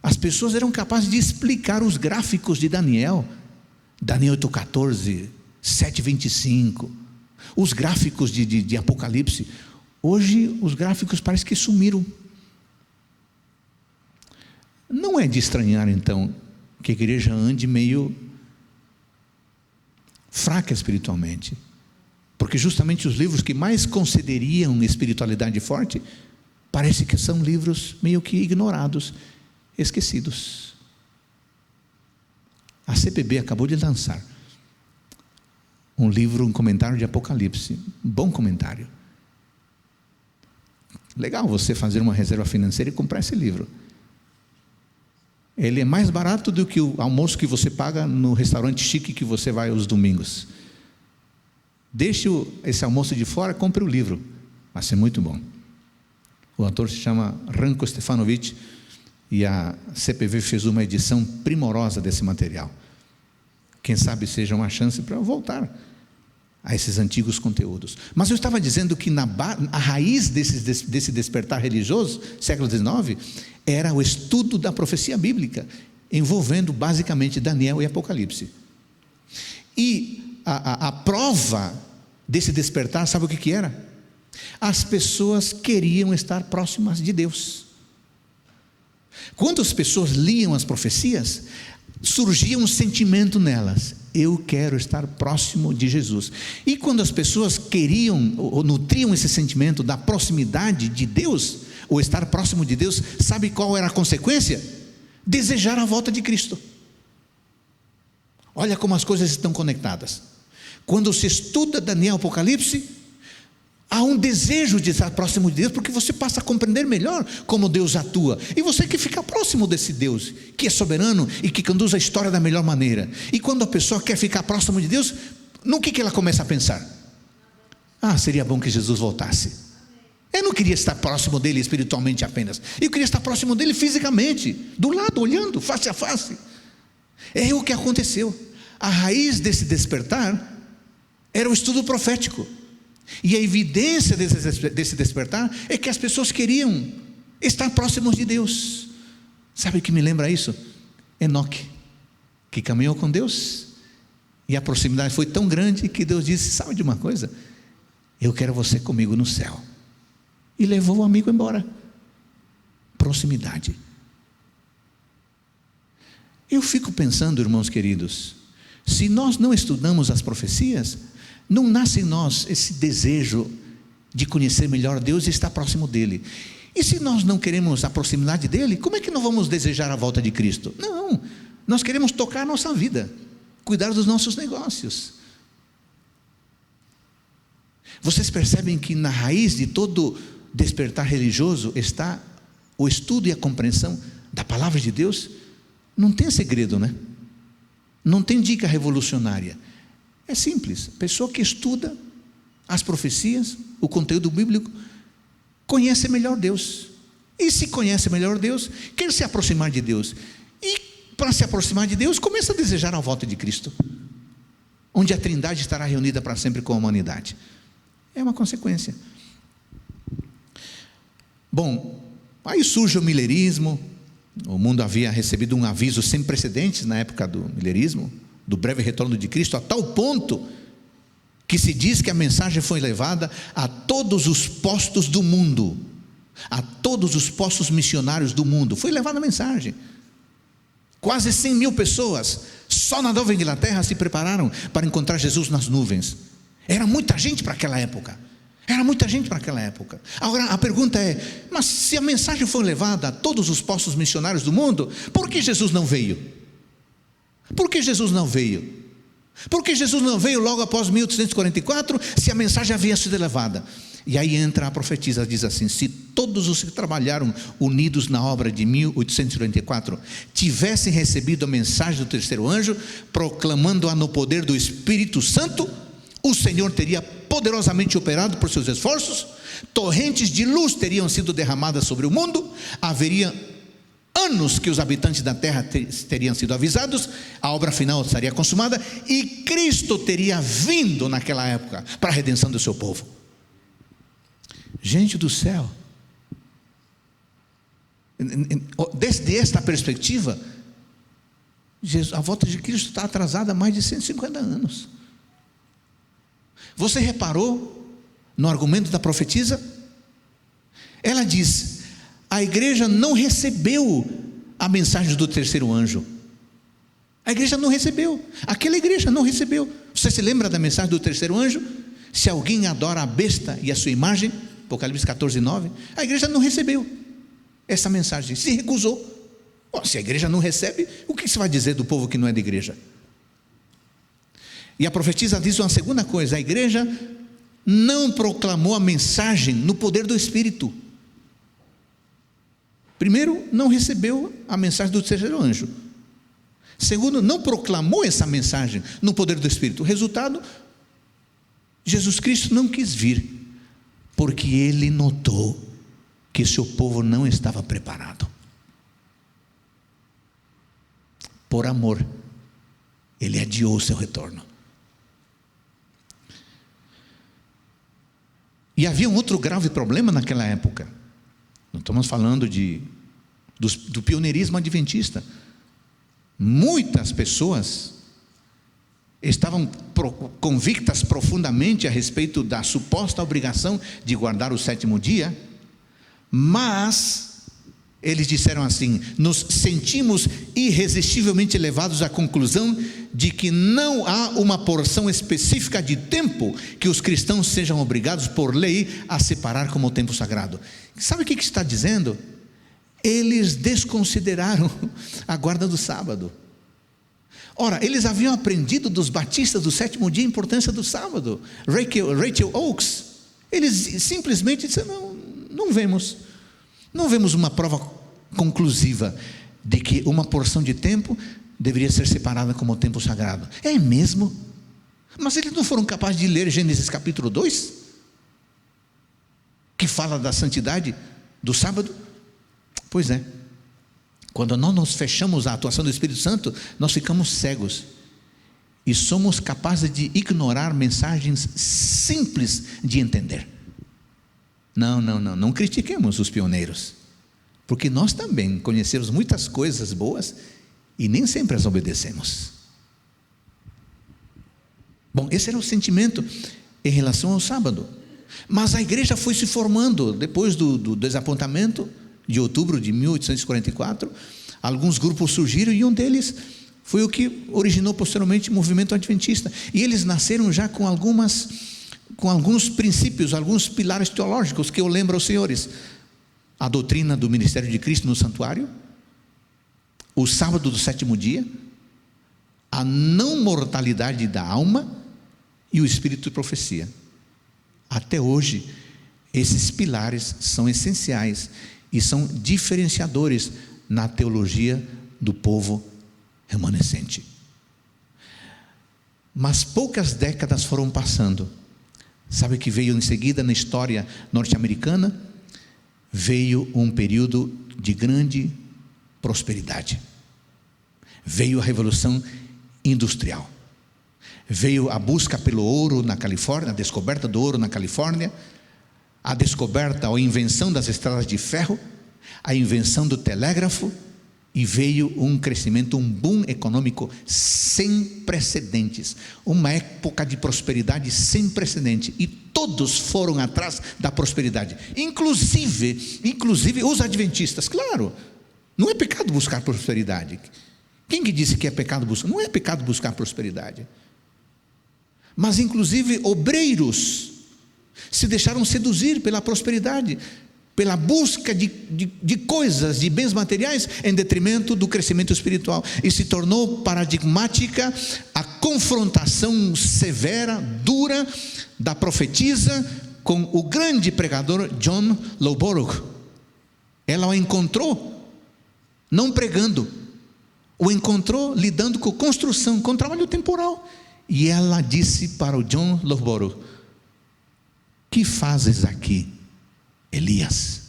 S9: as pessoas eram capazes de explicar os gráficos de Daniel 8,14, 7,25, os gráficos de Apocalipse. Hoje os gráficos parecem que sumiram. Não é de estranhar então que a igreja ande meio fraca espiritualmente, porque justamente os livros que mais considerariam espiritualidade forte, parece que são livros meio que ignorados, esquecidos. A CPB acabou de lançar um livro, um comentário de Apocalipse, bom comentário. Legal você fazer uma reserva financeira e comprar esse livro. Ele é mais barato do que o almoço que você paga no restaurante chique que você vai aos domingos. Deixe esse almoço de fora, compre o livro, vai ser muito bom. O autor se chama Ranko Stefanovic e a CPV fez uma edição primorosa desse material. Quem sabe seja uma chance para eu voltar a esses antigos conteúdos. Mas eu estava dizendo que a raiz desse despertar religioso, século XIX, era o estudo da profecia bíblica, envolvendo basicamente Daniel e Apocalipse. E a prova desse despertar, sabe o que era? As pessoas queriam estar próximas de Deus. Quando as pessoas liam as profecias, surgia um sentimento nelas: eu quero estar próximo de Jesus. E quando as pessoas queriam ou nutriam esse sentimento da proximidade de Deus, ou estar próximo de Deus, sabe qual era a consequência? Desejar a volta de Cristo. Olha como as coisas estão conectadas. Quando se estuda Daniel, Apocalipse, há um desejo de estar próximo de Deus, porque você passa a compreender melhor como Deus atua, e você quer ficar próximo desse Deus, que é soberano e que conduz a história da melhor maneira. E quando a pessoa quer ficar próximo de Deus, no que ela começa a pensar? Seria bom que Jesus voltasse. Eu não queria estar próximo dele espiritualmente apenas, eu queria estar próximo dele fisicamente, do lado, olhando, face a face. É o que aconteceu. A raiz desse despertar era o estudo profético. E a evidência desse despertar é que as pessoas queriam estar próximos de Deus. Sabe o que me lembra isso? Enoque, que caminhou com Deus, e a proximidade foi tão grande que Deus disse: sabe de uma coisa? Eu quero você comigo no céu. E levou o amigo embora. Proximidade. Eu fico pensando, irmãos queridos, se nós não estudamos as profecias, não nasce em nós esse desejo de conhecer melhor Deus e estar próximo dele. E se nós não queremos a proximidade dele, como é que nós vamos desejar a volta de Cristo? Não, nós queremos tocar a nossa vida, cuidar dos nossos negócios. Vocês percebem que na raiz de todo despertar religioso está o estudo e a compreensão da palavra de Deus? Não tem segredo, né? Não tem dica revolucionária. É simples. Pessoa que estuda as profecias, o conteúdo bíblico, conhece melhor Deus. E se conhece melhor Deus, quer se aproximar de Deus. E para se aproximar de Deus, começa a desejar a volta de Cristo, onde a Trindade estará reunida para sempre com a humanidade. É uma consequência. Bom, aí surge o milerismo. O mundo havia recebido um aviso sem precedentes na época do milerismo, do breve retorno de Cristo, a tal ponto que se diz que a mensagem foi levada a todos os postos do mundo, a todos os postos missionários do mundo. Foi levada a mensagem. Quase 100 mil pessoas, só na Nova Inglaterra, se prepararam para encontrar Jesus nas nuvens. Era muita gente para aquela época. Agora a pergunta é: mas se a mensagem foi levada a todos os postos missionários do mundo, por que Jesus não veio? Por que Jesus não veio? Por que Jesus não veio logo após 1844, se a mensagem havia sido levada? E aí entra a profetisa, diz assim: se todos os que trabalharam unidos na obra de 1844 tivessem recebido a mensagem do terceiro anjo, proclamando-a no poder do Espírito Santo, o Senhor teria poderosamente operado por seus esforços, torrentes de luz teriam sido derramadas sobre o mundo, haveria anos que os habitantes da terra teriam sido avisados, a obra final estaria consumada e Cristo teria vindo naquela época para a redenção do seu povo. Gente do céu, desde esta perspectiva, a volta de Cristo está atrasada há mais de 150 anos. Você reparou no argumento da profetisa? Ela diz: a igreja não recebeu a mensagem do terceiro anjo. A igreja não recebeu. Aquela igreja não recebeu. Você se lembra da mensagem do terceiro anjo? Se alguém adora a besta e a sua imagem, Apocalipse 14, 9, a igreja não recebeu essa mensagem, se recusou. Bom, se a igreja não recebe, o que se vai dizer do povo que não é da igreja? E a profetisa diz uma segunda coisa: a igreja não proclamou a mensagem no poder do Espírito. Primeiro, não recebeu a mensagem do terceiro anjo. Segundo, não proclamou essa mensagem no poder do Espírito. O resultado, Jesus Cristo não quis vir, porque ele notou que seu povo não estava preparado. Por amor, ele adiou o seu retorno. E havia um outro grave problema naquela época. Nós estamos falando do pioneirismo adventista. Muitas pessoas estavam convictas profundamente a respeito da suposta obrigação de guardar o sétimo dia, mas eles disseram assim: nos sentimos irresistivelmente levados à conclusão de que não há uma porção específica de tempo que os cristãos sejam obrigados por lei a separar como tempo sagrado. Sabe o que está dizendo? Eles desconsideraram a guarda do sábado. Ora, eles haviam aprendido dos batistas do sétimo dia a importância do sábado. Rachel Oakes, eles simplesmente disseram: não vemos uma prova conclusiva de que uma porção de tempo deveria ser separada como tempo sagrado. É mesmo? Mas eles não foram capazes de ler Gênesis capítulo 2, que fala da santidade do sábado? Pois é, quando nós nos fechamos à atuação do Espírito Santo, nós ficamos cegos e somos capazes de ignorar mensagens simples de entender. Não critiquemos os pioneiros, porque nós também conhecemos muitas coisas boas e nem sempre as obedecemos. Bom, esse era o sentimento em relação ao sábado. Mas a igreja foi se formando depois do desapontamento de outubro de 1844. Alguns grupos surgiram e um deles foi o que originou posteriormente o movimento adventista. E eles nasceram já com alguns princípios, alguns pilares teológicos que eu lembro aos senhores: a doutrina do ministério de Cristo no santuário, o sábado do sétimo dia, a não mortalidade da alma e o espírito de profecia. Até hoje, esses pilares são essenciais e são diferenciadores na teologia do povo remanescente. Mas poucas décadas foram passando. Sabe o que veio em seguida na história norte-americana? Veio um período de grande prosperidade. Veio a Revolução Industrial. Veio a busca pelo ouro na Califórnia, a descoberta do ouro na Califórnia, a descoberta ou a invenção das estradas de ferro, a invenção do telégrafo, e veio um crescimento, um boom econômico sem precedentes, uma época de prosperidade sem precedente, e todos foram atrás da prosperidade, inclusive os adventistas. Claro, não é pecado buscar prosperidade. Quem que disse que é pecado buscar? Não é pecado buscar prosperidade. Mas inclusive obreiros se deixaram seduzir pela prosperidade, pela busca de coisas, de bens materiais, em detrimento do crescimento espiritual. E se tornou paradigmática a confrontação severa, dura, da profetisa com o grande pregador John Loughborough. Ela o encontrou, não pregando, o encontrou lidando com construção, com trabalho temporal. E ela disse para o John Loughborough: que fazes aqui, Elias?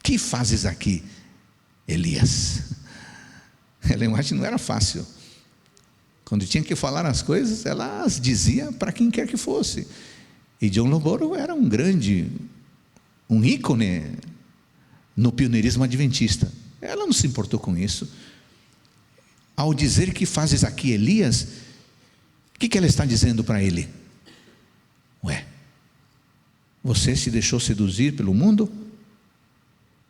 S9: Que fazes aqui, Elias? Ellen White não era fácil. Quando tinha que falar as coisas, ela as dizia para quem quer que fosse. E John Loughborough era um ícone no pioneirismo adventista. Ela não se importou com isso. Ao dizer que fazes aqui, Elias, o que ela está dizendo para ele? Você se deixou seduzir pelo mundo?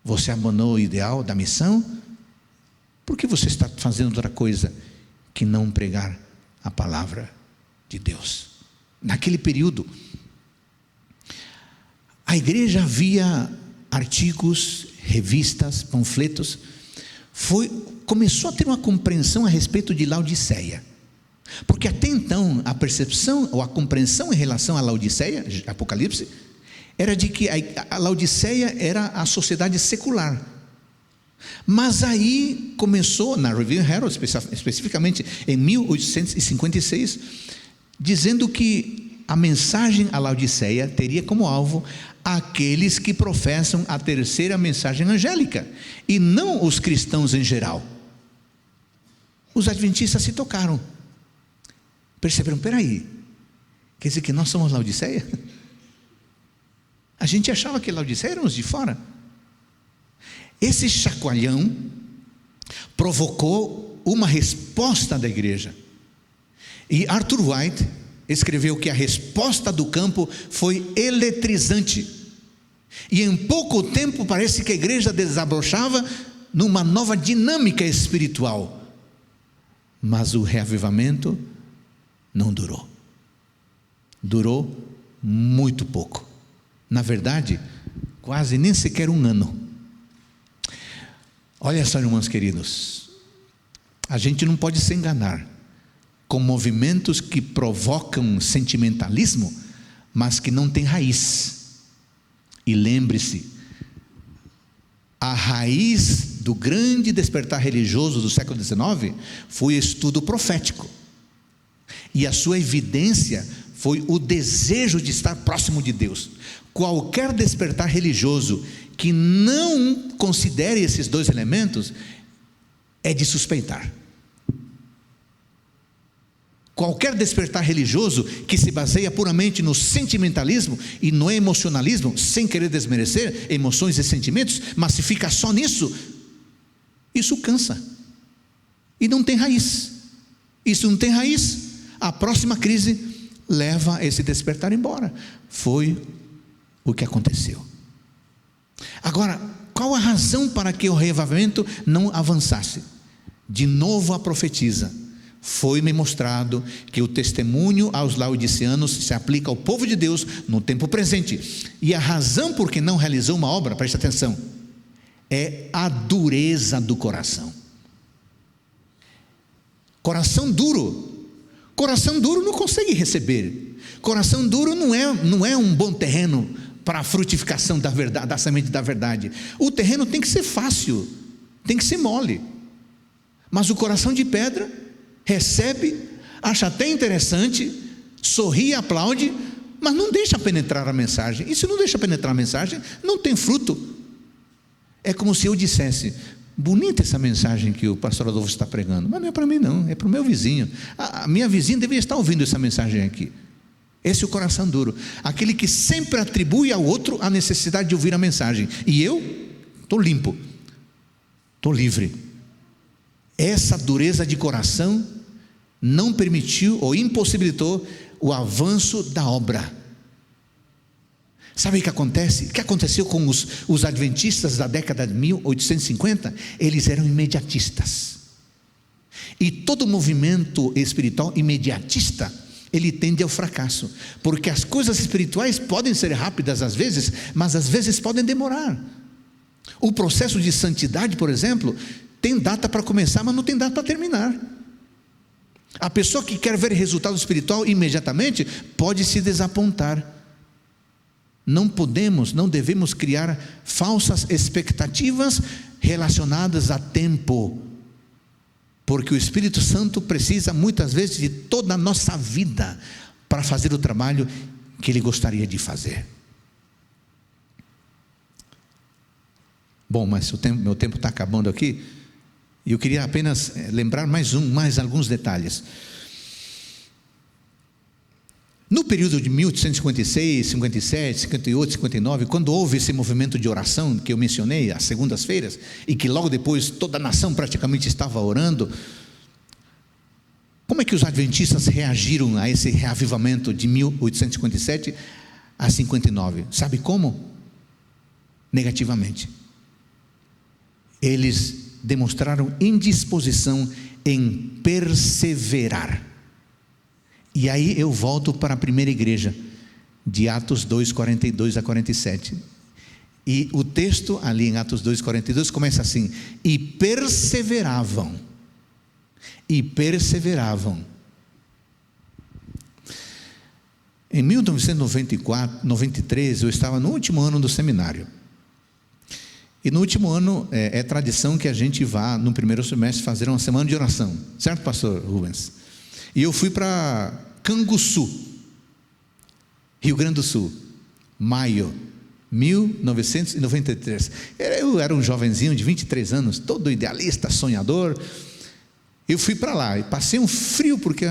S9: Você abandonou o ideal da missão? Por que você está fazendo outra coisa que não pregar a palavra de Deus? Naquele período, a igreja via artigos, revistas, panfletos, começou a ter uma compreensão a respeito de Laodiceia. Porque até então, a percepção ou a compreensão em relação a Laodiceia, Apocalipse, era de que a Laodiceia era a sociedade secular. Mas aí começou, na Review Herald, especificamente em 1856, dizendo que a mensagem a Laodiceia teria como alvo aqueles que professam a terceira mensagem angélica, e não os cristãos em geral. Os adventistas se tocaram, perceberam: peraí, quer dizer que nós somos Laodiceia? A gente achava que Laodiceia éramos de fora. Esse chacoalhão provocou uma resposta da igreja, e Arthur White escreveu que a resposta do campo foi eletrizante, e em pouco tempo parece que a igreja desabrochava numa nova dinâmica espiritual. Mas o reavivamento não durou. Durou muito pouco. Na verdade, quase nem sequer um ano. Olha só, irmãos queridos, a gente não pode se enganar com movimentos que provocam sentimentalismo, mas que não têm raiz. E lembre-se, a raiz do grande despertar religioso do século XIX foi o estudo profético, e a sua evidência foi o desejo de estar próximo de Deus. Qualquer despertar religioso que não considere esses dois elementos é de suspeitar. Qualquer despertar religioso que se baseia puramente no sentimentalismo e no emocionalismo, sem querer desmerecer emoções e sentimentos, mas se fica só nisso, isso cansa e não tem raiz. Isso não tem raiz, a próxima crise leva esse despertar embora. Foi o que aconteceu. Agora, qual a razão para que o reavivamento não avançasse? De novo a profetisa: foi-me mostrado que o testemunho aos laodiceanos se aplica ao povo de Deus no tempo presente, e a razão por que não realizou uma obra, preste atenção, é a dureza do coração. Coração duro não consegue receber. Coração duro não é um bom terreno para a frutificação da verdade, da semente da verdade. O terreno tem que ser fácil, tem que ser mole. Mas o coração de pedra recebe, acha até interessante, sorri, aplaude, mas não deixa penetrar a mensagem. E se não deixa penetrar a mensagem, não tem fruto. É como se eu dissesse: bonita essa mensagem que o pastor Adolfo está pregando, mas não é para mim não, é para o meu vizinho. A minha vizinha deveria estar ouvindo essa mensagem aqui. Esse é o coração duro, aquele que sempre atribui ao outro a necessidade de ouvir a mensagem, e eu estou limpo, estou livre. Essa dureza de coração não permitiu ou impossibilitou o avanço da obra. Sabe o que acontece? O que aconteceu com os adventistas da década de 1850? Eles eram imediatistas. E todo movimento espiritual imediatista, ele tende ao fracasso, porque as coisas espirituais podem ser rápidas às vezes, mas às vezes podem demorar. O processo de santidade, por exemplo, tem data para começar, mas não tem data para terminar. A pessoa que quer ver resultado espiritual imediatamente pode se desapontar. Não podemos, não devemos criar falsas expectativas relacionadas a tempo, porque o Espírito Santo precisa muitas vezes de toda a nossa vida para fazer o trabalho que Ele gostaria de fazer. Bom, mas meu tempo está acabando aqui, e eu queria apenas lembrar mais alguns detalhes. No período de 1856, 57, 58, 59, quando houve esse movimento de oração que eu mencionei, às segundas-feiras, e que logo depois toda a nação praticamente estava orando, como é que os adventistas reagiram a esse reavivamento de 1857 a 59? Sabe como? Negativamente. Eles demonstraram indisposição em perseverar. E aí eu volto para a primeira igreja, de Atos 2, 42 a 47. E o texto ali em Atos 2, 42 começa assim: e perseveravam. Em 1993, eu estava no último ano do seminário. E no último ano, é tradição que a gente vá, no primeiro semestre, fazer uma semana de oração. Certo, pastor Rubens? E eu fui para Canguçu, Rio Grande do Sul, maio 1993. Eu era um jovenzinho de 23 anos, todo idealista, sonhador. Eu fui para lá e passei um frio, porque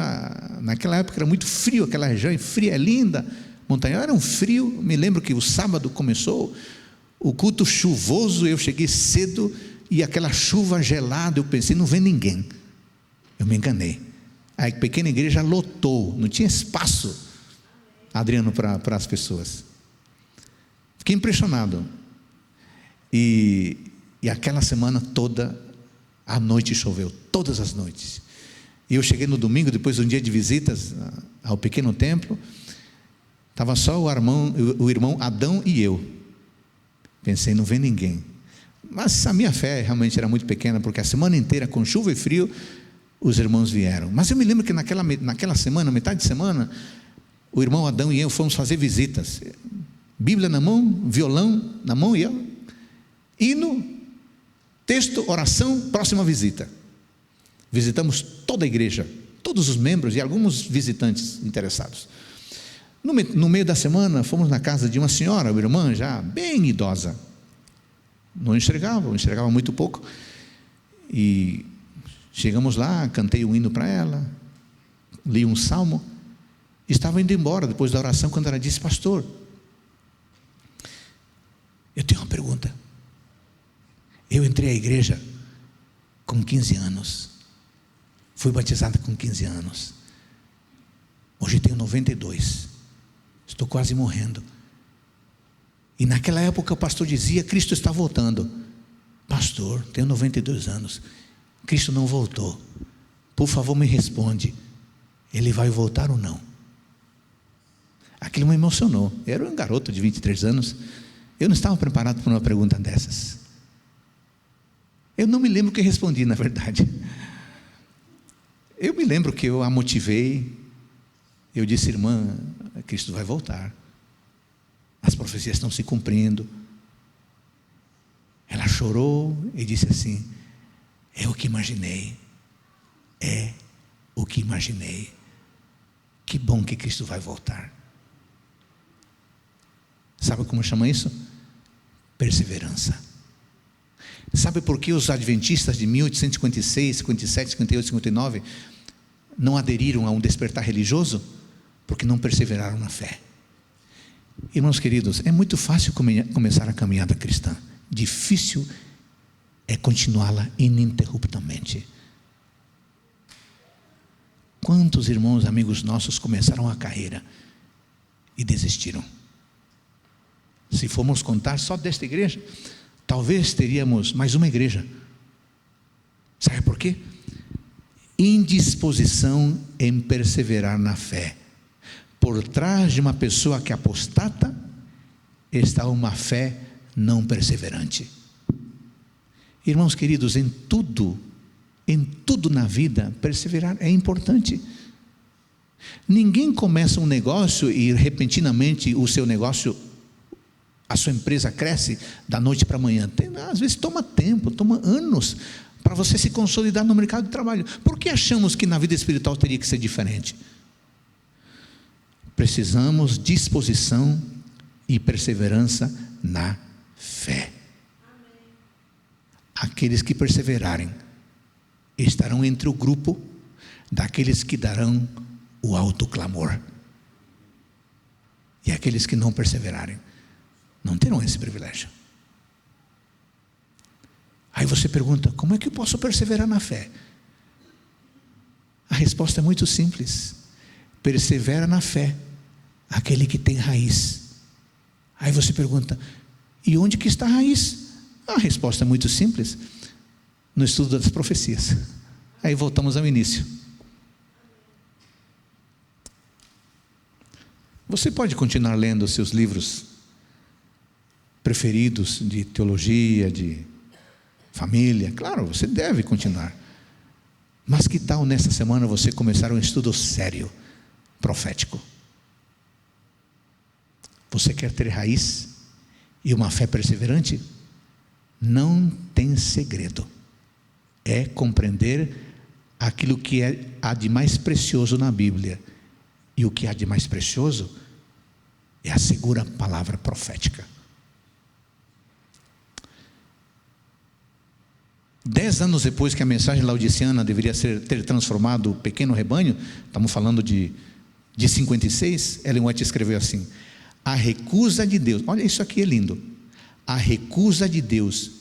S9: naquela época era muito frio, aquela região fria, é linda, montanha, era um frio. Me lembro que o sábado começou o culto chuvoso, eu cheguei cedo e aquela chuva gelada, eu pensei, não vem ninguém. Eu me enganei. A pequena igreja lotou, não tinha espaço, Adriano, para as pessoas. Fiquei impressionado. E aquela semana toda, à noite choveu, todas as noites. E eu cheguei no domingo, depois de um dia de visitas ao pequeno templo, estava só o irmão Adão e eu. Pensei, não vem ninguém. Mas a minha fé realmente era muito pequena, porque a semana inteira, com chuva e frio, os irmãos vieram. Mas eu me lembro que naquela semana, metade de semana, o irmão Adão e eu fomos fazer visitas. Bíblia na mão, violão na mão e eu. Hino, texto, oração, próxima visita. Visitamos toda a igreja, todos os membros e alguns visitantes interessados. No meio da semana, fomos na casa de uma senhora, uma irmã já bem idosa. Não enxergava muito pouco. E chegamos lá, cantei um hino para ela, li um salmo, estava indo embora depois da oração, quando ela disse: pastor, eu tenho uma pergunta. Eu entrei à igreja com 15 anos, fui batizada com 15 anos, hoje tenho 92, estou quase morrendo. E naquela época o pastor dizia: Cristo está voltando. Pastor, tenho 92 anos, Cristo não voltou, por favor me responde, Ele vai voltar ou não? Aquilo me emocionou. Eu era um garoto de 23 anos, eu não estava preparado para uma pergunta dessas. Eu não me lembro o que respondi, na verdade. Eu me lembro que eu a motivei, eu disse: irmã, Cristo vai voltar, as profecias estão se cumprindo. Ela chorou e disse assim: é o que imaginei, é o que imaginei. Que bom que Cristo vai voltar. Sabe como chama isso? Perseverança. Sabe por que os adventistas de 1856, 57, 58, 59 não aderiram a um despertar religioso? Porque não perseveraram na fé. Irmãos queridos, é muito fácil começar a caminhada cristã. Difícil é continuá-la ininterruptamente. Quantos irmãos, amigos nossos começaram a carreira e desistiram? Se formos contar só desta igreja, talvez teríamos mais uma igreja. Sabe por quê? Indisposição em perseverar na fé. Por trás de uma pessoa que apostata, está uma fé não perseverante. Irmãos queridos, em tudo na vida, perseverar é importante. Ninguém começa um negócio e repentinamente o seu negócio, a sua empresa cresce da noite para amanhã. Às vezes toma tempo, toma anos para você se consolidar no mercado de trabalho. Por que achamos que na vida espiritual teria que ser diferente? Precisamos disposição e perseverança na fé. Aqueles que perseverarem estarão entre o grupo daqueles que darão o alto clamor. E aqueles que não perseverarem não terão esse privilégio. Aí você pergunta: como é que eu posso perseverar na fé? A resposta é muito simples. Persevera na fé aquele que tem raiz. Aí você pergunta: e onde que está a raiz? A resposta é muito simples. No estudo das profecias. Aí voltamos ao início. Você pode continuar lendo os seus livros preferidos de teologia, de família. Claro, você deve continuar. Mas que tal nessa semana você começar um estudo sério, profético? Você quer ter raiz e uma fé perseverante? Não tem segredo. É compreender aquilo que há de mais precioso na Bíblia. E o que há de mais precioso é a segura palavra profética. 10 anos depois que a mensagem laodiceana deveria ter transformado o pequeno rebanho, estamos falando de 56, Ellen White escreveu assim: a recusa de Deus, olha isso aqui é lindo, a recusa de Deus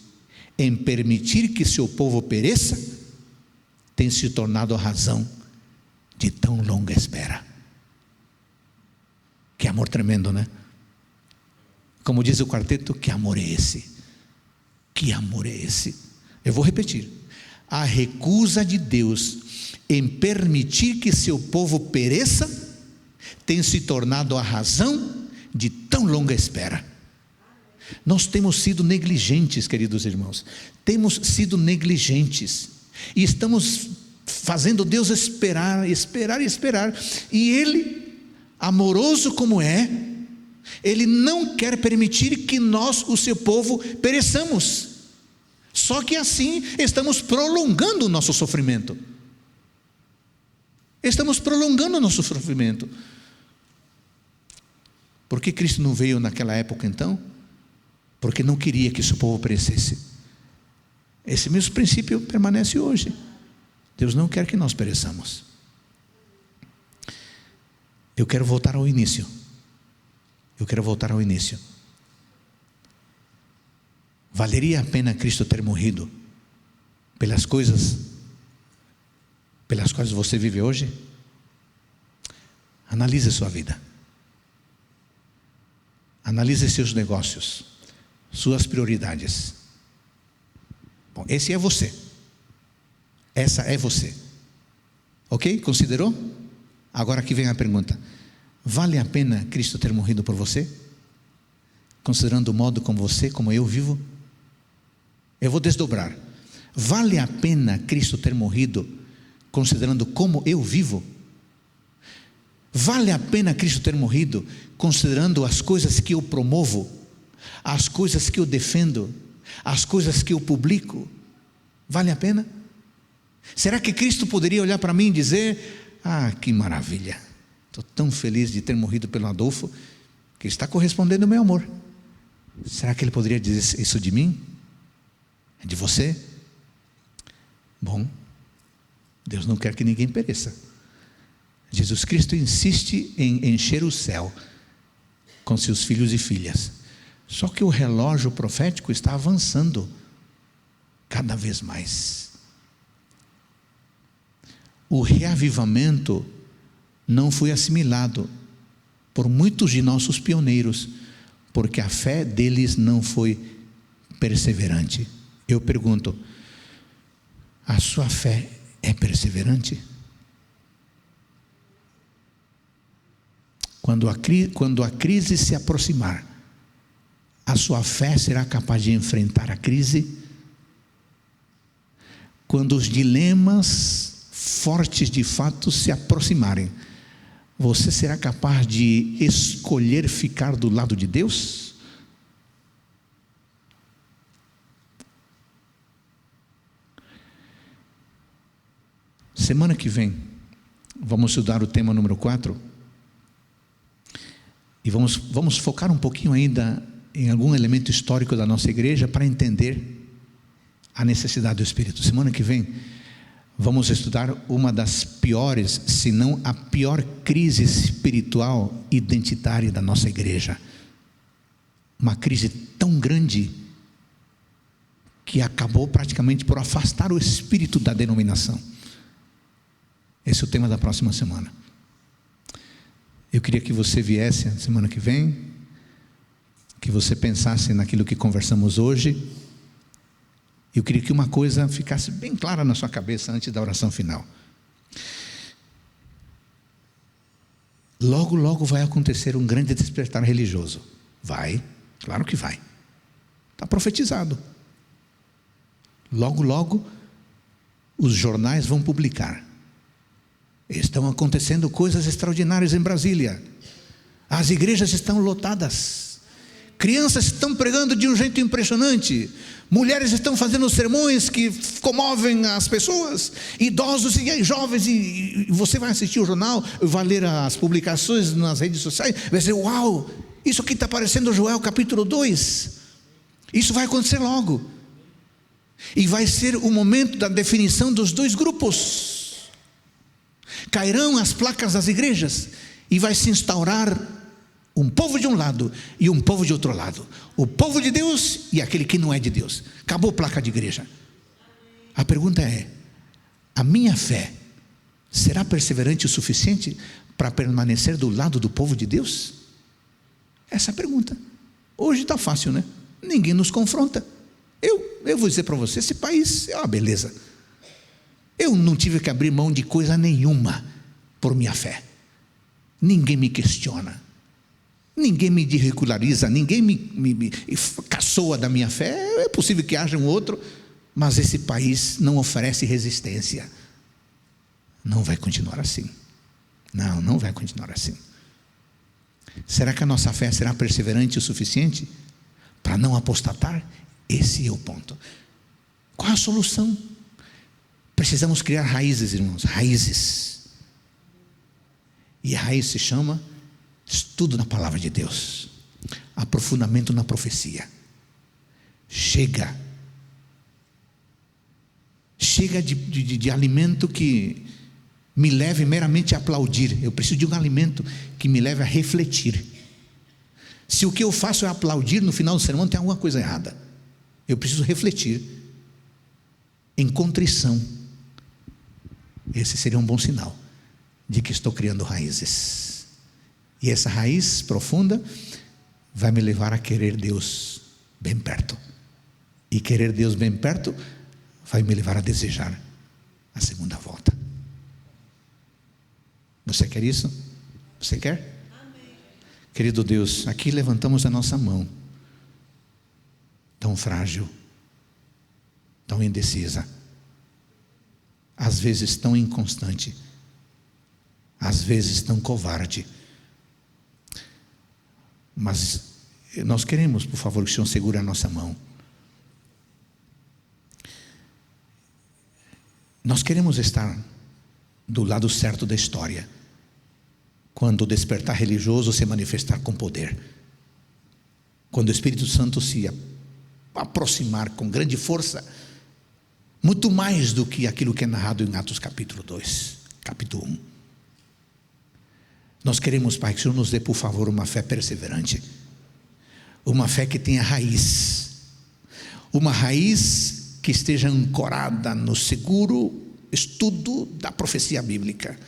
S9: em permitir que seu povo pereça, tem se tornado a razão de tão longa espera. Que amor tremendo, né? Como diz o quarteto, que amor é esse? Que amor é esse? Eu vou repetir: a recusa de Deus em permitir que seu povo pereça, tem se tornado a razão de tão longa espera. Nós temos sido negligentes, queridos irmãos, temos sido negligentes, e estamos fazendo Deus esperar, e Ele, amoroso como é, Ele não quer permitir que nós, o seu povo, pereçamos. Só que assim estamos prolongando o nosso sofrimento. Estamos prolongando o nosso sofrimento. Por que Cristo não veio naquela época então? Porque não queria que seu povo perecesse. Esse mesmo princípio permanece hoje. Deus não quer que nós pereçamos. Eu quero voltar ao início. Valeria a pena Cristo ter morrido pelas coisas pelas quais você vive hoje? Analise a sua vida. Analise seus negócios, suas prioridades. Bom, esse é você. Essa é você. Ok? Considerou? Agora aqui vem a pergunta: vale a pena Cristo ter morrido por você? Considerando o modo como eu vivo? Eu vou desdobrar. Vale a pena Cristo ter morrido considerando como eu vivo? Vale a pena Cristo ter morrido considerando as coisas que eu promovo, as coisas que eu defendo, as coisas que eu publico? Vale a pena? Será que Cristo poderia olhar para mim e dizer: ah, que maravilha, estou tão feliz de ter morrido pelo Adolfo, que está correspondendo ao meu amor? Será que Ele poderia dizer isso de mim? De você? Bom, Deus não quer que ninguém pereça. Jesus Cristo insiste em encher o céu com seus filhos e filhas. Só que o relógio profético está avançando cada vez mais. O reavivamento não foi assimilado por muitos de nossos pioneiros, porque a fé deles não foi perseverante. Eu pergunto: a sua fé é perseverante? Quando a crise se aproximar, a sua fé será capaz de enfrentar a crise? Quando os dilemas fortes de fato se aproximarem, você será capaz de escolher ficar do lado de Deus? Semana que vem, vamos estudar o tema número 4. E vamos focar um pouquinho ainda em algum elemento histórico da nossa igreja para entender a necessidade do Espírito. Semana que vem, vamos estudar uma das piores, se não a pior crise espiritual identitária da nossa igreja. Uma crise tão grande que acabou praticamente por afastar o espírito da denominação. Esse é o tema da próxima semana. Eu queria que você viesse semana que vem, que você pensasse naquilo que conversamos hoje. Eu queria que uma coisa ficasse bem clara na sua cabeça antes da oração final. Logo, logo vai acontecer um grande despertar religioso. Vai, claro que vai. Está profetizado. Logo, logo, os jornais vão publicar: estão acontecendo coisas extraordinárias em Brasília. As igrejas estão lotadas. Crianças estão pregando de um jeito impressionante. Mulheres estão fazendo sermões que comovem as pessoas. Idosos e jovens. E você vai assistir o jornal, vai ler as publicações nas redes sociais, vai dizer: uau, isso aqui está parecendo Joel capítulo 2. Isso vai acontecer logo. E vai ser o momento da definição dos dois grupos. Cairão as placas das igrejas e vai se instaurar um povo de um lado e um povo de outro lado. O povo de Deus e aquele que não é de Deus. Acabou a placa de igreja. A pergunta é: a minha fé será perseverante o suficiente para permanecer do lado do povo de Deus? Essa é a pergunta. Hoje está fácil, né? Ninguém nos confronta. Eu vou dizer para você, esse país é uma beleza. Eu não tive que abrir mão de coisa nenhuma por minha fé. Ninguém me questiona. Ninguém me ridiculariza. Ninguém me caçoa da minha fé. É possível que haja um outro, mas esse país não oferece resistência. Não vai continuar assim. Não vai continuar assim. Será que a nossa fé será perseverante o suficiente para não apostatar? Esse é o ponto. Qual a solução? Precisamos criar raízes, irmãos, raízes. E a raiz se chama estudo na palavra de Deus, aprofundamento na profecia. Chega de alimento que me leve meramente a aplaudir. Eu preciso de um alimento que me leve a refletir. Se o que eu faço é aplaudir no final do sermão, tem alguma coisa errada. Eu preciso refletir em contrição. Esse seria um bom sinal de que estou criando raízes. E essa raiz profunda vai me levar a querer Deus bem perto. E querer Deus bem perto vai me levar a desejar a segunda volta. Você quer isso? Você quer? Amém. Querido Deus, aqui levantamos a nossa mão, tão frágil, tão indecisa, às vezes tão inconstante, às vezes tão covarde. Mas nós queremos, por favor, que o Senhor segure a nossa mão. Nós queremos estar do lado certo da história, quando o despertar religioso se manifestar com poder, quando o Espírito Santo se aproximar com grande força, muito mais do que aquilo que é narrado em Atos capítulo 2, capítulo 1. Nós queremos, Pai, que o Senhor nos dê, por favor, uma fé perseverante, uma fé que tenha raiz, uma raiz que esteja ancorada no seguro estudo da profecia bíblica,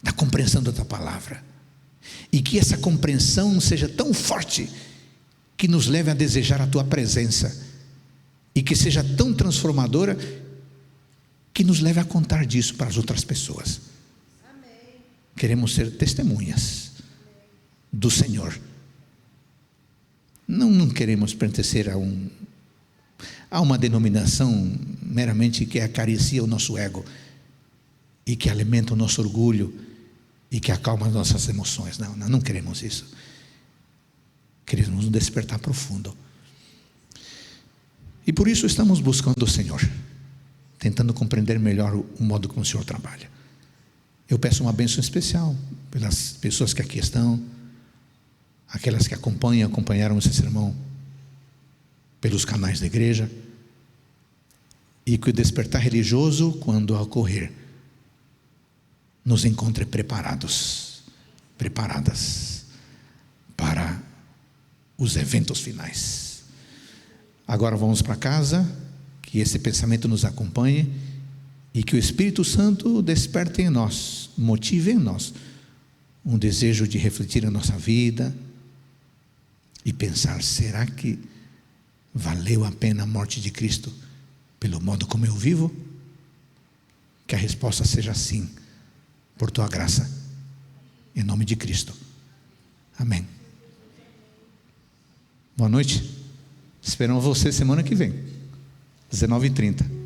S9: da compreensão da tua palavra, e que essa compreensão seja tão forte que nos leve a desejar a tua presença, e que seja tão transformadora que nos leve a contar disso para as outras pessoas. Amém. Queremos ser testemunhas do Senhor. Não queremos pertencer a uma denominação meramente que acaricia o nosso ego e que alimenta o nosso orgulho e que acalma as nossas emoções. Não queremos isso. Queremos um despertar profundo. E por isso estamos buscando o Senhor, tentando compreender melhor o modo como o Senhor trabalha. Eu peço uma bênção especial pelas pessoas que aqui estão, aquelas que acompanharam esse sermão pelos canais da igreja, e que o despertar religioso, quando ocorrer, nos encontre preparadas para os eventos finais. Agora vamos para casa, que esse pensamento nos acompanhe e que o Espírito Santo desperte em nós, motive em nós um desejo de refletir a nossa vida e pensar: será que valeu a pena a morte de Cristo pelo modo como eu vivo? Que a resposta seja sim, por tua graça, em nome de Cristo. Amém. Boa noite. Esperamos você semana que vem, 19h30.